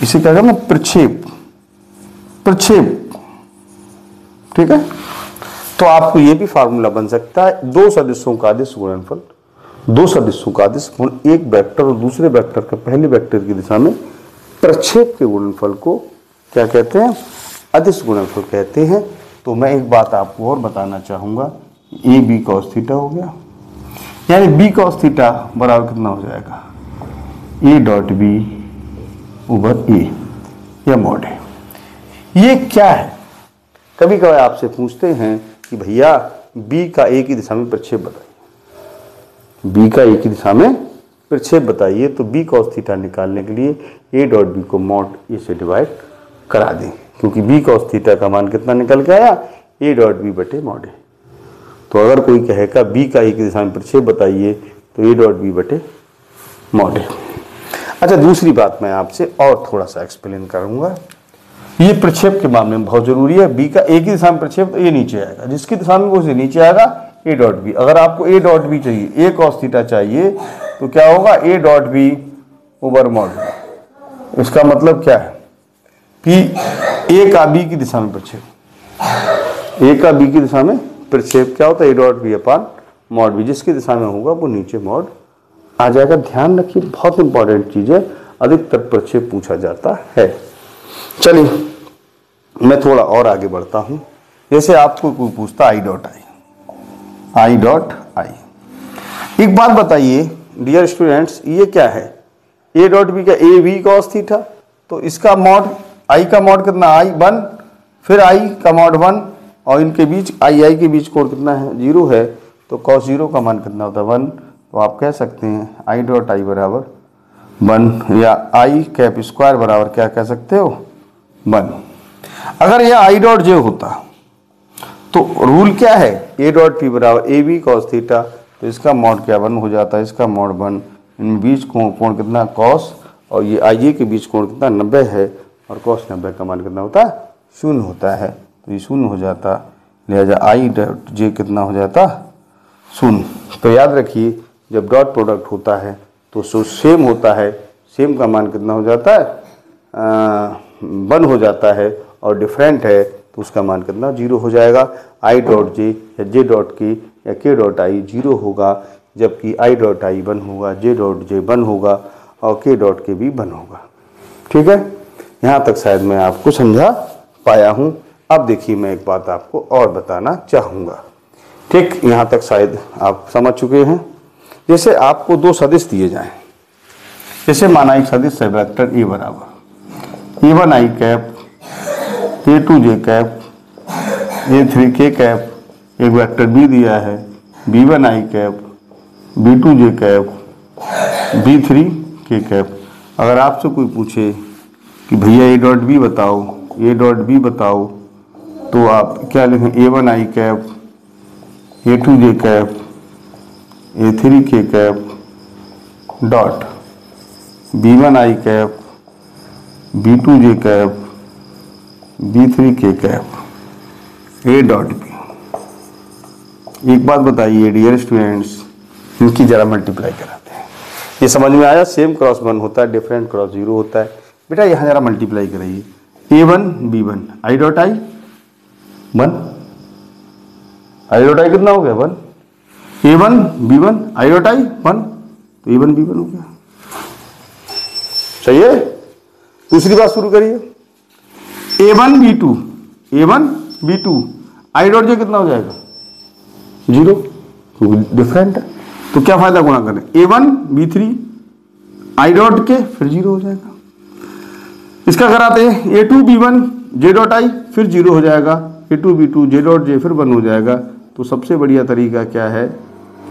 इसे क्या कहते हैं, प्रक्षेप, प्रक्षेप, ठीक है। तो आपको ये भी फार्मूला बन सकता है, दो सदिशों का अदिश गुणनफल, दो सदिशों का अदिश गुण, एक वेक्टर और दूसरे वेक्टर का पहले वेक्टर की दिशा में प्रक्षेप के गुणनफल को क्या कहते हैं, अदिश गुणनफल कहते हैं। तो मैं एक बात आपको और बताना चाहूंगा, ए बी कॉस थीटा हो गया, यानी बी कॉस थीटा बराबर कितना हो जाएगा, ए डॉट बी ओवर ए, या मॉड है। ये क्या है, कभी कभी आपसे पूछते हैं कि भैया बी का ए की दिशा में प्रक्षेप बताइए, बी का ए की दिशा में प्रक्षेप बताइए। तो बी कॉस थीटा निकालने के लिए ए डॉट बी को मॉड ए से डिवाइड करा दें, क्योंकि बी कॉस थीटा का मान कितना निकल के आया, ए डॉट बी बटे मॉड ए। तो अगर कोई कहेगा बी का ए की दिशा में प्रक्षेप बताइए, तो ए डॉट बी बटे मॉड ए। अच्छा, दूसरी बात मैं आपसे और थोड़ा सा एक्सप्लेन करूंगा, ये प्रक्षेप के मामले में बहुत जरूरी है। बी का ए की दिशा में प्रक्षेप, तो ये नीचे आएगा, जिसकी दिशा में वो से नीचे आएगा ए डॉट बी। अगर आपको ए डॉट बी चाहिए, ए कॉस थीटा चाहिए, तो क्या होगा, A dot B over mod. इसका मतलब क्या है कि ए का बी की दिशा में प्रक्षेप, ए का बी की दिशा में प्रक्षेप क्या होता है, A dot B upon mod B, जिसकी दिशा में होगा वो नीचे मॉड आ जाएगा। ध्यान रखिए, बहुत इंपॉर्टेंट चीज है, अधिकतर प्रक्षेप पूछा जाता है। चलिए मैं थोड़ा और आगे बढ़ता हूं। जैसे आपको कोई पूछता I dot I, I dot I, एक बात बताइए डियर स्टूडेंट्स, ये क्या है, ए डॉट बी का, ए बी कॉस थीटा, तो इसका मॉड आई का मॉड कितना आई 1, फिर आई का मॉड 1 और इनके बीच आई के बीच कोण कितना है 0 है, तो cos 0 का मान कितना होता है 1। तो आप कह सकते हैं आई डॉट आई बराबर 1 या आई कैप स्क्वायर बराबर क्या कह सकते हो 1। अगर यह आई डॉट जे होता तो रूल क्या है ए डॉट पी बराबर ए बी कॉस थीटा, तो इसका मॉड क्या 1 हो जाता है, इसका मॉड 1, इनमें बीच कोण कितना कॉस और ये आई ए के बीच कोण कितना 90 है और कॉस 90 का मान कितना होता है 0 होता है, तो ये 0 हो जाता, लिहाजा आई डॉट जे कितना हो जाता 0। तो याद रखिए जब डॉट प्रोडक्ट होता है तो सेम होता है, सेम का मान कितना हो जाता है 1 हो जाता है, और डिफरेंट है तो उसका मान कितना 0 हो जाएगा। आई डॉट जे या जे डॉट के या के डॉट आई 0 होगा, जबकि आई डॉट आई 1 होगा, जे डॉट जे 1 होगा और के डॉट के भी 1 होगा। ठीक है, यहाँ तक शायद मैं आपको समझा पाया हूँ। अब देखिए मैं एक बात आपको और बताना चाहूँगा। ठीक, यहाँ तक शायद आप समझ चुके हैं। जैसे आपको दो सदिश दिए जाएं, जैसे माना एक सदिश है वेक्टर ए बराबर ए1 आई कैप ए2 जे कैप ए3 के कैप, एक वेक्टर बी दिया है b1 आई कैप b2 जे कैप b3 के कैप। अगर आपसे कोई पूछे कि भैया ए डॉट बी बताओ, ए डॉट बी बताओ, तो आप क्या लिखें ए1 आई कैप ए2 जे कैप ए3 के कैप डॉट b1 आई कैप b2 जे कैप b3 के कैप ए डॉट बी। एक बात बताइए डियर स्टूडेंट्स, इनकी जरा मल्टीप्लाई कराते हैं। ये समझ में आया, सेम क्रॉस 1 होता है, डिफरेंट क्रॉस 0 होता है। बेटा यहाँ जरा मल्टीप्लाई कराइए, a1 b1 I dot I 1, I dot I कितना हो गया 1, a1 b1 I dot I 1, तो a1 b1 हो गया। सही है। दूसरी बात शुरू करिए, a1 b2 I dot J कितना हो जाएगा 0, डिफरेंट है, तो क्या फायदा गुणा करें a1 b3 आई डॉट के फिर 0 हो जाएगा। इसका कराते हैं a2 b1 J dot I फिर 0 हो जाएगा, a2 b2 J dot J फिर 1 हो जाएगा। तो सबसे बढ़िया तरीका क्या है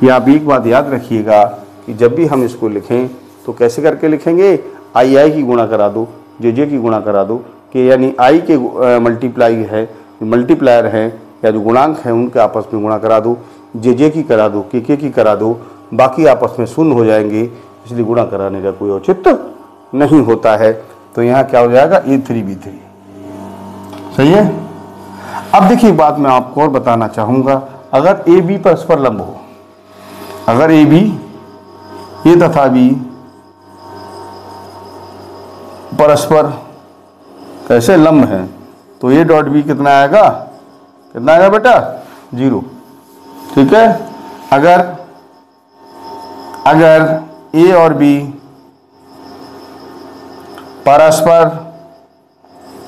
कि आप एक बात याद रखिएगा कि जब भी हम इसको लिखें तो कैसे करके लिखेंगे, आई की गुणा करा दो, जे की गुणा करा दो, कि यानी आई के मल्टीप्लाई है, मल्टीप्लायर है या जो गुणांक है उनके आपस में गुणा करा दो, जे की करा दो, के की करा दो, बाकी आपस में शून्य हो जाएंगे, इसलिए गुणा कराने का कोई औचित्य नहीं होता है। तो यहाँ क्या हो जाएगा a3 b3। सही है। अब देखिए बात मैं आपको और बताना चाहूँगा, अगर ए बी परस्पर लंब हो, अगर ए बी ए तथा बी परस्पर कैसे लंब है तो ए डॉट बी कितना आएगा बेटा 0। ठीक है। अगर ए और बी परस्पर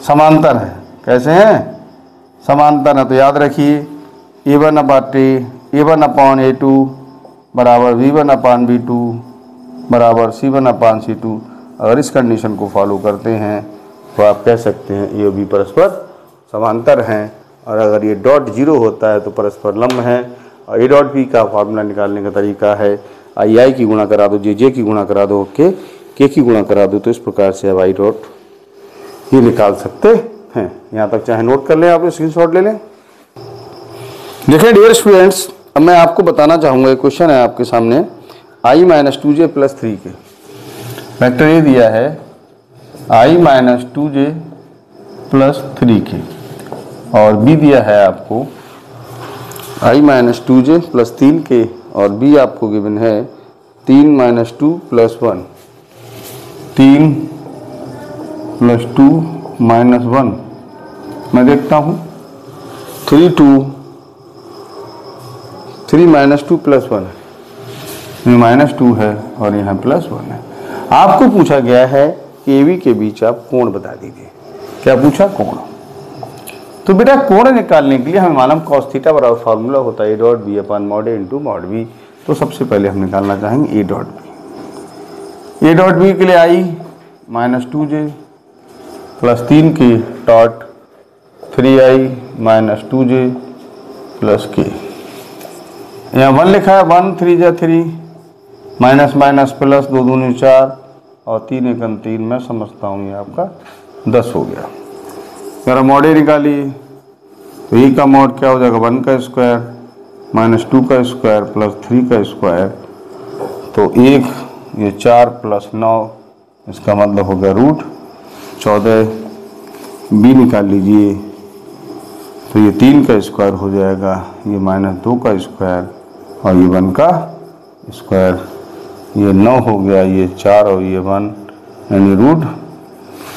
समांतर है, कैसे हैं समांतर है, तो याद रखिए a1 अपॉन a2 बराबर v1 अपान v2 बराबर c1 अपान c2। अगर इस कंडीशन को फॉलो करते हैं तो आप कह सकते हैं ए और बी परस्पर समांतर हैं, और अगर ये डॉट 0 होता है तो परस्पर लंब है। और ए डॉट बी का फार्मूला निकालने का तरीका है आई की गुणा करा दो, जे की गुणा करा दो, के की गुणा करा दो, तो इस प्रकार से अब आई डॉट ये निकाल सकते हैं। यहाँ तक चाहे नोट कर लें, आप स्क्रीनशॉट ले लें। देखिए डियर स्टूडेंट्स, अब मैं आपको बताना चाहूँगा, एक क्वेश्चन है आपके सामने, i माइनस 2j प्लस 3 के वेक्टर ये दिया है i माइनस 2j प्लस 3 के, और b दिया है आपको i माइनस 2j प्लस 3 के, और b आपको गिवन है 3 माइनस 2 प्लस 1, 3 प्लस 2 माइनस 1। मैं देखता हूँ 3 माइनस 2 प्लस 1 है, ये माइनस 2 है और यहाँ प्लस 1 है। आपको पूछा गया है कि ए बी के बीच आप कोण बता दीजिए। क्या पूछा? कोण। तो बेटा कोण निकालने के लिए हमें मालूम कॉस थीटा बराबर फार्मूला होता है A dot B upon mod A into mod B. तो सबसे पहले हम निकालना चाहेंगे A dot B. A dot B के लिए आई माइनस 2j प्लस 3 की dot 3i minus 2j plus k। यहाँ 1 लिखा है, 1 3 जा 3 माइनस माइनस प्लस 2 दूनी 4 और 3 एकम 3, मैं समझता हूँ ये आपका 10 हो गया। मेरा मॉडे निकालिए तो e का मॉड क्या हो जाएगा 1 का स्क्वायर माइनस 2 का स्क्वायर प्लस 3 का स्क्वायर, तो 1 ये 4 प्लस 9, इसका मतलब हो गया रूट 14। b निकाल लीजिए तो ये 3 का स्क्वायर हो जाएगा, ये माइनस 2 का स्क्वायर और ये 1 का स्क्वायर, ये 9 हो गया, ये 4 और ये 1 यानी रूट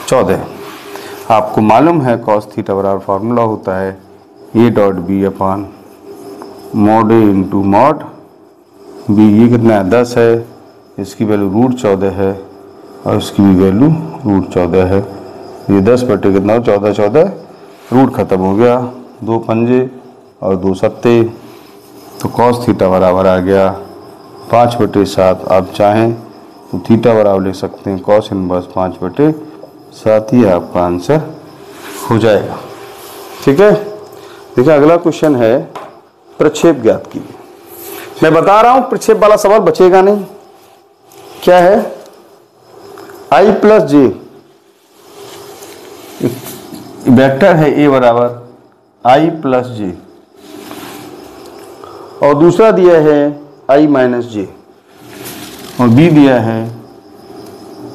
14। आपको मालूम है कॉस थीटा बराबर फार्मूला होता है A dot B upon mod A into mod B. ये कितना है 10 है, इसकी वैल्यू रूट 14 है और इसकी भी वैल्यू रूट 14 है। ये 10 बटे कितना हो 14 14, रूट खत्म हो गया, 2 पंजे और 2 सत्ते, तो कॉस थीटा बराबर आ गया 5/7। आप चाहें तो थीटा बराबर लिख सकते हैं कॉस इनवर्स 5/7, ही आपका आंसर हो जाएगा। ठीक है, देखिए अगला क्वेश्चन है प्रक्षेप ज्ञात कीजिए। मैं बता रहा हूं प्रक्षेप वाला सवाल बचेगा नहीं। क्या है i प्लस जे, वेक्टर है a बराबर i प्लस जे और दूसरा दिया है i माइनस जे और b दिया है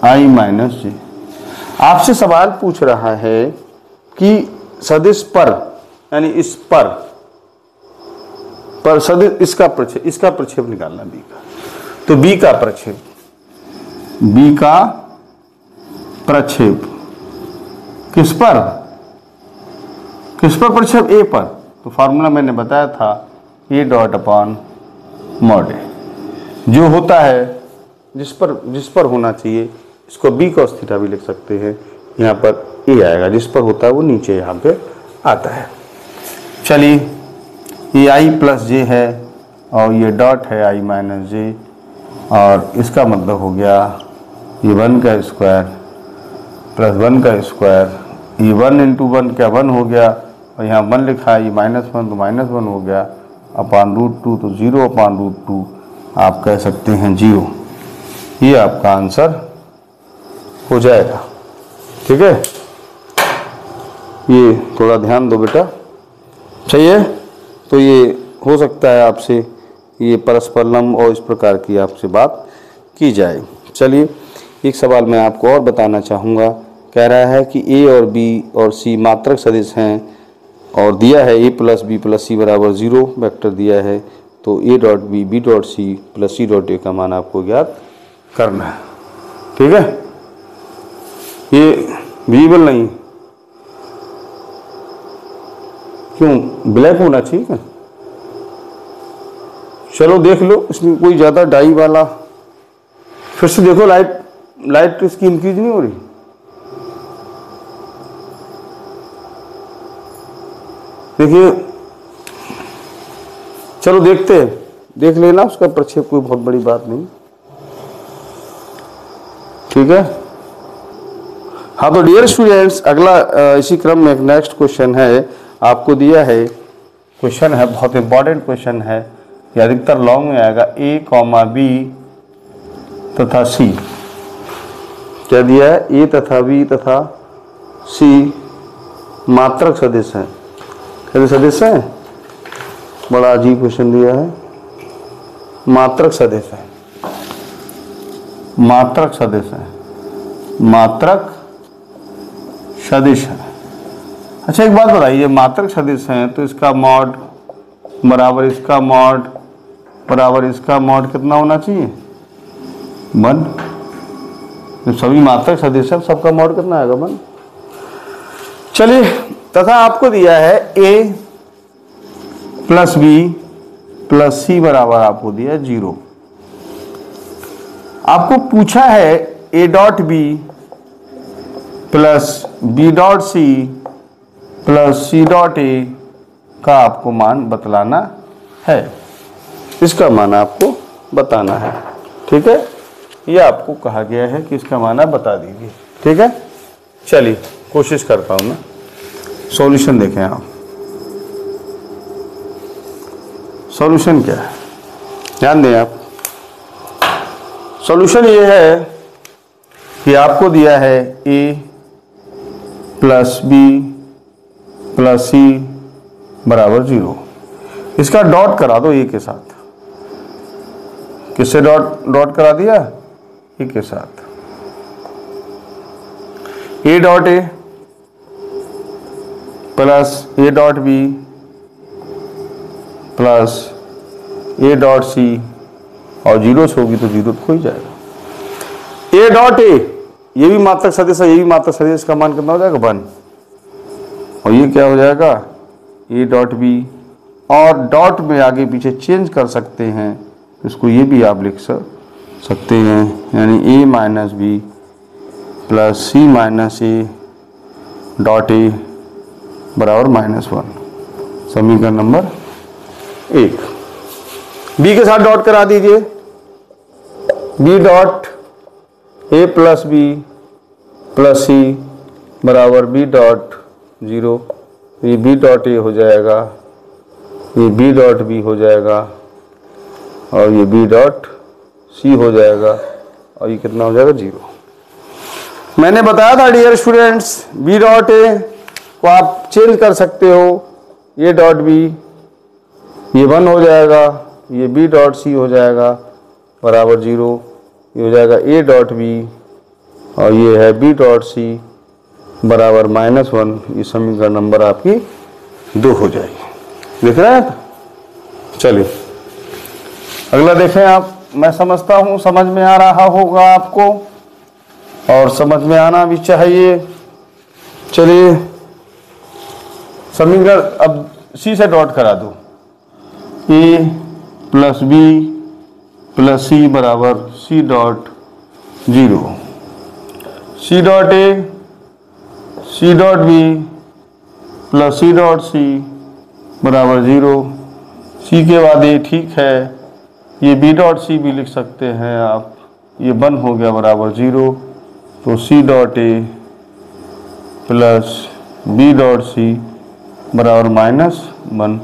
i माइनस जे। आपसे सवाल पूछ रहा है कि सदिश पर यानी इस पर सदिश इसका प्रक्षेप निकालना b का, तो b का प्रक्षेप किस पर प्रक्षेप a पर, तो फार्मूला मैंने बताया था ए डॉट अपॉन मॉड ए, जो होता है जिस पर होना चाहिए, इसको b cos थीटा भी लिख सकते हैं। यहाँ पर a आएगा, जिस पर होता है वो नीचे यहाँ पे आता है। चलिए ये i प्लस जे है और ये डॉट है i माइनस जे और इसका मतलब हो गया ये 1 का स्क्वायर प्लस 1 का स्क्वायर, ये 1 इंटू 1 क्या 1 हो गया और यहाँ 1 लिखा है, ये -1 तो -1 हो गया अपान रूट 2, तो 0 अपान रूट 2 आप कह सकते हैं 0। ये आपका आंसर हो जाएगा। ठीक है, ये थोड़ा ध्यान दो बेटा, चाहिए तो ये हो सकता है आपसे ये परस्पर लंब और इस प्रकार की आपसे बात की जाए। चलिए एक सवाल मैं आपको और बताना चाहूँगा। कह रहा है कि a और b और c मात्रक सदिश हैं और दिया है a plus b plus c बराबर 0 वेक्टर दिया है, तो a dot b dot c plus c dot a का मान आपको ज्ञात करना है। ठीक है, ये विजिबल नहीं, क्यों ब्लैक होना चाहिए क्या? चलो देख लो, इसमें कोई ज़्यादा डाई वाला, फिर से देखो लाइट इसकी इंक्रीज नहीं हो रही। देखिए चलो देख लेना, उसका प्रक्षेप कोई बहुत बड़ी बात नहीं। ठीक है, हाँ तो डियर स्टूडेंट्स अगला इसी क्रम में एक नेक्स्ट क्वेश्चन है, आपको दिया है क्वेश्चन है, बहुत इंपॉर्टेंट क्वेश्चन है, ये अधिकतर लॉन्ग में आएगा। a, b तथा c, क्या दिया है a तथा b तथा c मात्रक सदिश है। कैसे सदिश है, बड़ा अजीब क्वेश्चन दिया है, मात्रक सदिश है, मात्रक सदिश है, मात्रक सदिश है। अच्छा एक बात बताइए, मात्रक सदिश हैं तो इसका मॉड बराबर इसका मॉड बराबर इसका मॉड कितना होना चाहिए 1। तो सभी मात्रक सदिश है, सबका मॉड कितना आएगा 1। चलिए तथा आपको दिया है a plus b plus c बराबर आपको दिया है 0। आपको पूछा है a dot b plus b dot c plus c dot a का आपको मान बतलाना है, इसका मान आपको बताना है। ठीक है, ये आपको कहा गया है कि इसका मान आप बता दीजिए। ठीक है, चलिए कोशिश करता हूं मैं। सॉल्यूशन देखें आप, सॉल्यूशन क्या है, ध्यान दें आप। सॉल्यूशन ये है कि आपको दिया है a plus b plus c बराबर 0। इसका डॉट करा दो a के साथ। किससे डॉट करा दिया? a के साथ। a dot a plus a dot b plus a dot c, और जीरो से होगी तो जीरो तो हो ही जाएगा। a डॉट a, ये भी मात्रक सदिश है, ये भी मात्रक सदिश, इसका मान कितना हो जाएगा? 1। और ये क्या हो जाएगा? a डॉट b, और डॉट में आगे पीछे चेंज कर सकते हैं, इसको ये भी आप लिख सकते हैं, यानी a minus B plus C minus A dot A बराबर -1। समीकरण नंबर 1। b के साथ डॉट करा दीजिए, b dot a plus B plus C बराबर b डॉट 0। ये b डॉट a हो जाएगा, ये b डॉट b हो जाएगा, और ये b डॉट c हो जाएगा, और ये कितना हो जाएगा? 0। मैंने बताया था dear students, b dot a को आप चेंज कर सकते हो, a डॉट b, ये 1 हो जाएगा, ये b डॉट c हो जाएगा बराबर 0, ये हो जाएगा a डॉट b, और ये है b डॉट c बराबर -1। ये समीकरण नंबर आपकी 2 हो जाएगी। देख रहे हैं? चलिए अगला देखें आप। मैं समझता हूँ समझ में आ रहा होगा आपको, और समझ में आना भी चाहिए। चलिए समीकरण अब c से डॉट करा दो, a plus b plus c बराबर c dot 0। c dot a c dot b plus c dot c बराबर 0। c के बाद a ठीक है, ये b डॉट c भी लिख सकते हैं आप, ये 1 हो गया बराबर 0। तो c dot a plus b dot c बराबर -1।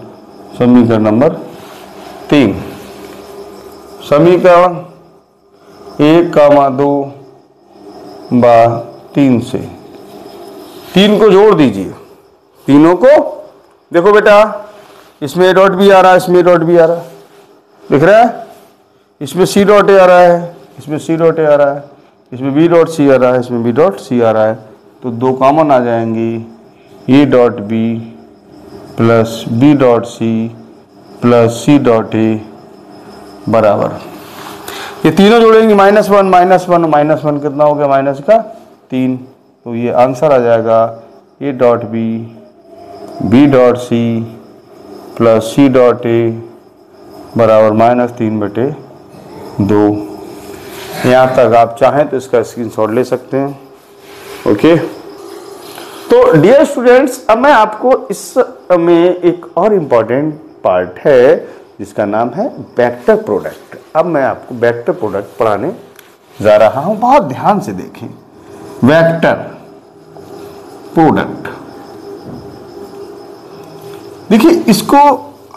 समीकरण नंबर 3। समीकरण 1,2 बा 3 से 3 को जोड़ दीजिए, तीनों को। देखो बेटा, इसमें a डॉट b आ रहा है, इसमें a डॉट b आ रहा है, दिख रहा है? इसमें c डॉट a आ रहा है, इसमें c डॉट a आ रहा है, इसमें b डॉट c आ रहा है, इसमें b डॉट c आ रहा है। तो 2 कॉमन आ जाएंगी, a dot b plus b dot c plus c dot a बराबर, ये तीनों जोड़ेंगे -1 कितना हो गया? -3। तो ये आंसर आ जाएगा a dot b dot c plus c dot a बराबर -3/2। यहाँ तक आप चाहें तो इसका स्क्रीनशॉट ले सकते हैं। ओके, तो डियर स्टूडेंट्स, अब मैं आपको इसमें एक और इम्पॉर्टेंट पार्ट है जिसका नाम है वेक्टर प्रोडक्ट। अब मैं आपको वेक्टर प्रोडक्ट पढ़ाने जा रहा हूं, बहुत ध्यान से देखें। वेक्टर प्रोडक्ट, देखिए इसको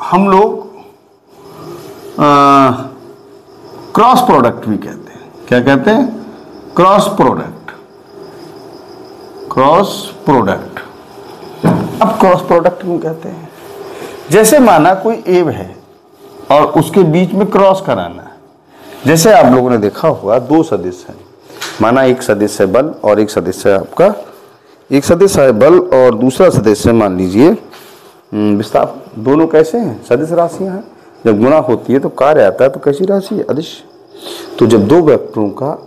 हम लोग क्रॉस प्रोडक्ट भी कहते हैं। क्या कहते हैं? Cross product. Cross product. अब क्रॉस प्रोडक्ट क्यों कहते हैं? जैसे माना कोई एव है और उसके बीच में क्रॉस कराना है। जैसे आप लोगों ने देखा होगा, 2 सदिश हैं, माना एक सदिश है बल और एक सदिश है आपका, एक सदिश है बल और दूसरा सदिश है मान लीजिए विस्थापन। दोनों कैसे हैं? सदिश राशियां हैं। जब गुणा होती है तो कार्य आता है, तो कैसी राशि है? अदिश। तो जब 2 वेक्टरों का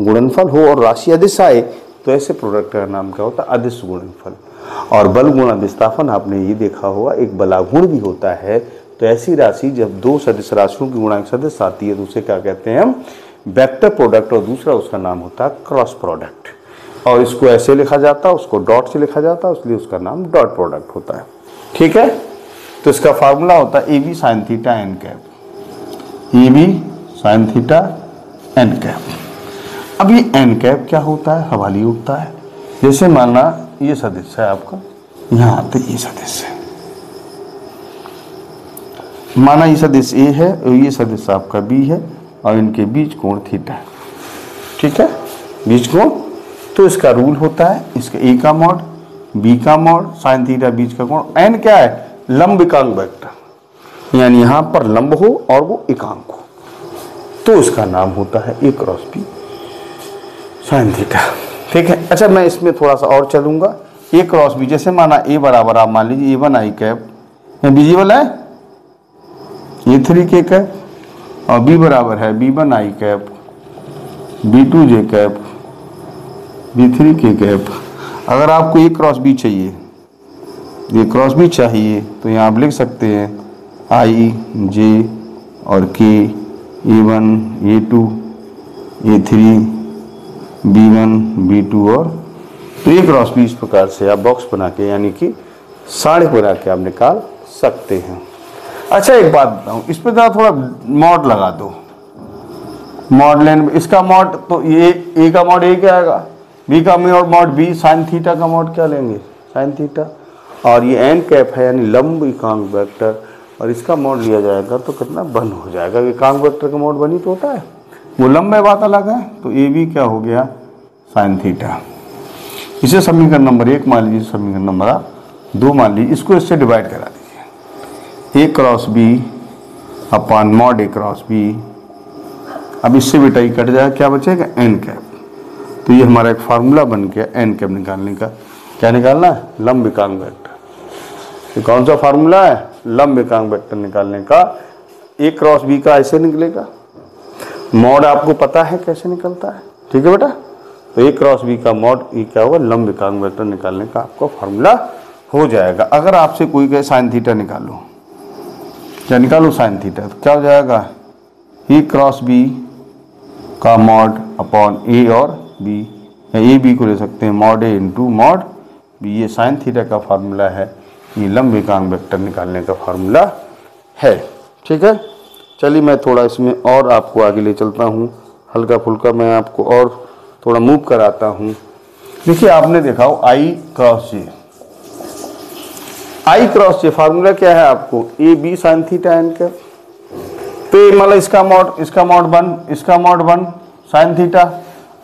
गुणनफल हो और राशि अदिश आए तो ऐसे प्रोडक्ट का नाम क्या होता है? अदिश गुणनफल। और बल गुणा विस्थापन आपने ये देखा होगा, एक बलागुण भी होता है। तो ऐसी राशि जब 2 सदिश राशियों की गुणा एक सदिश आती है तो उसे क्या कहते हैं हम? Vector product. और दूसरा उसका नाम होता है क्रॉस प्रोडक्ट। और इसको ऐसे लिखा जाता है, उसको डॉट से लिखा जाता है, इसलिए उसका नाम डॉट प्रोडक्ट होता है। ठीक है, तो इसका फार्मूला होता है AB sin θ n cap. AB sin θ n cap. अब ये n कैप क्या होता है? हवाली उठता है। जैसे माना ये सदिश है आपका, यहाँ आते ये सदिश है, माना ये सदिश ए है और ये सदिश आपका बी है और इनके बीच कोण थीटा है, ठीक है, बीच कोण। तो इसका रूल होता है, इसका ए का मॉड बी का मॉड साइन थीटा बीच का कोण। एन क्या है? लंब एकांक वेक्टर, यानी यहां पर लंब हो और वो एकांक हो, तो इसका नाम होता है ए क्रॉस बी साइन थीटा, ठीक है। अच्छा, मैं इसमें थोड़ा सा और चलूंगा। ए क्रॉस बी, जैसे माना ए बराबर आप मान लीजिए A1 आई कैप, विजिबल है A3 के कैप, और B बराबर है B1 आई कैप B2 जे कैप B3 के कैप। अगर आपको ए क्रॉस बी चाहिए, ये क्रॉस बी चाहिए, तो यहाँ आप लिख सकते हैं आई जे और के, A1 A2 A3 B1 B2 और तो ए क्रॉस बी इस प्रकार से आप बॉक्स बना के, यानी कि साढ़े बना के आप निकाल सकते हैं। अच्छा, एक बात बताऊं, इस पर थोड़ा मॉड लगा दो, मॉड लेन, इसका मॉड तो ये ए का मॉड ए क्या आएगा, बी का मॉड बी, साइन थीटा का मॉड क्या लेंगे, साइन थीटा, और ये एन कैप है यानी लंब एकांक वेक्टर, और इसका मॉड लिया जाएगा तो कितना 1 हो जाएगा। एकांक वेक्टर का मॉड 1 ही तो होता है, वो लंब है, बात अलग है। तो ए बी क्या हो गया, साइन थीटा। इसे समीकरण नंबर 1 मान लीजिए, समीकरण नंबर 2 मान लीजिए, इसको इससे डिवाइड करा दीजिए, ए क्रॉस बी अपॉन मॉड ए क्रॉस बी। अब इससे बेटा ही कट जाएगा, क्या बचेगा, एन कैप। तो ये हमारा एक फार्मूला बन गया एन कैप निकालने का। क्या निकालना है, लंब एकांक वेक्टर। ये कौन सा फार्मूला है, लंब एकांक वेक्टर निकालने का। ए क्रॉस बी का ऐसे निकलेगा, मॉड आपको पता है कैसे निकलता है, ठीक है बेटा। तो ए क्रॉस बी का मॉड ये क्या होगा, लंब एकांक वेक्टर निकालने का आपको फार्मूला हो जाएगा। अगर आपसे कोई कहे साइन थीटा निकालो, क्या निकालो, साइन थीटा, तो क्या हो जाएगा, ए क्रॉस बी का मॉड अपॉन ए और बी, या ए बी को ले सकते हैं mod A into mod B. ये साइन थीटा का फार्मूला है, ये लंब एकांक वेक्टर निकालने का फार्मूला है, ठीक है। चलिए मैं थोड़ा इसमें और आपको आगे ले चलता हूँ, हल्का फुल्का मैं आपको और थोड़ा मूव कराता हूँ। देखिए, आपने देखा हो I cross J, I cross J formula क्या है आपको, A B sine theta N cap. तो मतलब इसका मॉड 1, इसका mod 1 sine theta,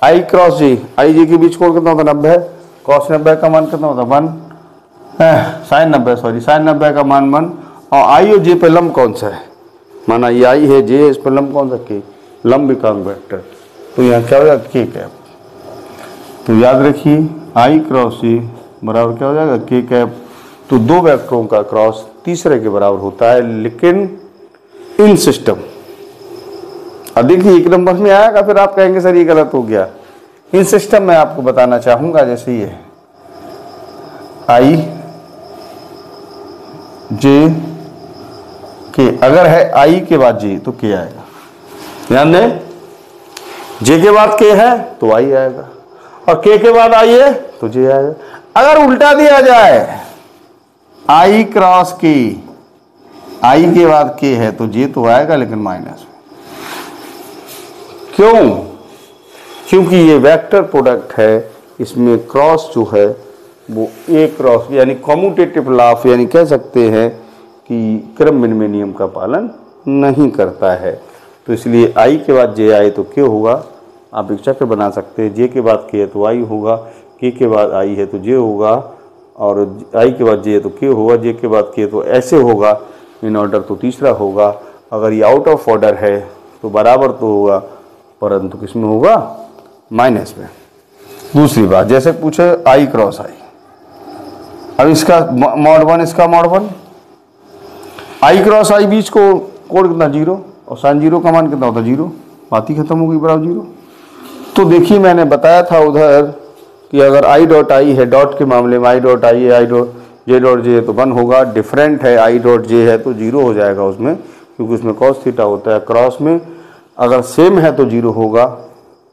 I cross J, I J के बीच कोण कितना होता है, 90, कॉस 90 का मान कितना होता है, 1, साइन 90 का मान 1, और आई और जे पे लंब कौन सा है, माना ये आई है, जे है, इस पर लंब कौन सा, के, लंब एकांक वेक्टर। तो यहाँ क्या हो जाएगा, के कैप। तो याद रखिए आई क्रॉस जे बराबर क्या हो जाएगा, के कैप। तो दो वेक्टरों का क्रॉस तीसरे के बराबर होता है, लेकिन इन सिस्टम। अब देखिए 1 नंबर में आएगा, फिर आप कहेंगे सर ये गलत हो गया। इन सिस्टम में आपको बताना चाहूंगा, जैसे ये आई जे के, अगर है आई के बाद जे तो के आएगा, ध्यान दें, जे के बाद के है तो आई आएगा, और के बाद आई है तो जे आएगा। अगर उल्टा दिया जाए, आई क्रॉस के, आई के बाद के है तो जे तो आएगा, लेकिन माइनस में। क्यों? क्योंकि ये वेक्टर प्रोडक्ट है, इसमें क्रॉस जो है वो ए क्रॉस यानी कॉम्यूटेटिव लॉ, यानी कह सकते हैं कि क्रम विनिमय नियम का पालन नहीं करता है। तो इसलिए आई के बाद जे आए तो के होगा, आप एक चक्र बना सकते हैं। जे के बाद के है तो आई होगा, के बाद आई है तो जे होगा, और आई के बाद जे है तो के होगा, जे के बाद के तो ऐसे होगा, इन ऑर्डर तो तीसरा होगा। अगर ये आउट ऑफ ऑर्डर है तो बराबर तो होगा, परंतु किस में होगा, माइनस में। दूसरी बात, जैसे पूछे आई क्रॉस आई, अब इसका मॉड 1, इसका मॉड 1, आई क्रॉस आई बीच को कोण कितना 0, और साइन 0 का मान कितना होता है 0, बात ही खत्म हो गई, बराबर 0। तो देखिए मैंने बताया था उधर कि अगर आई डॉट आई है, डॉट के मामले में आई डॉट आई है, I dot J dot J है तो 1 होगा, डिफरेंट है आई डॉट जे है तो 0 हो जाएगा उसमें, क्योंकि उसमें कॉस थीटा होता है। क्रॉस में अगर सेम है तो 0 होगा,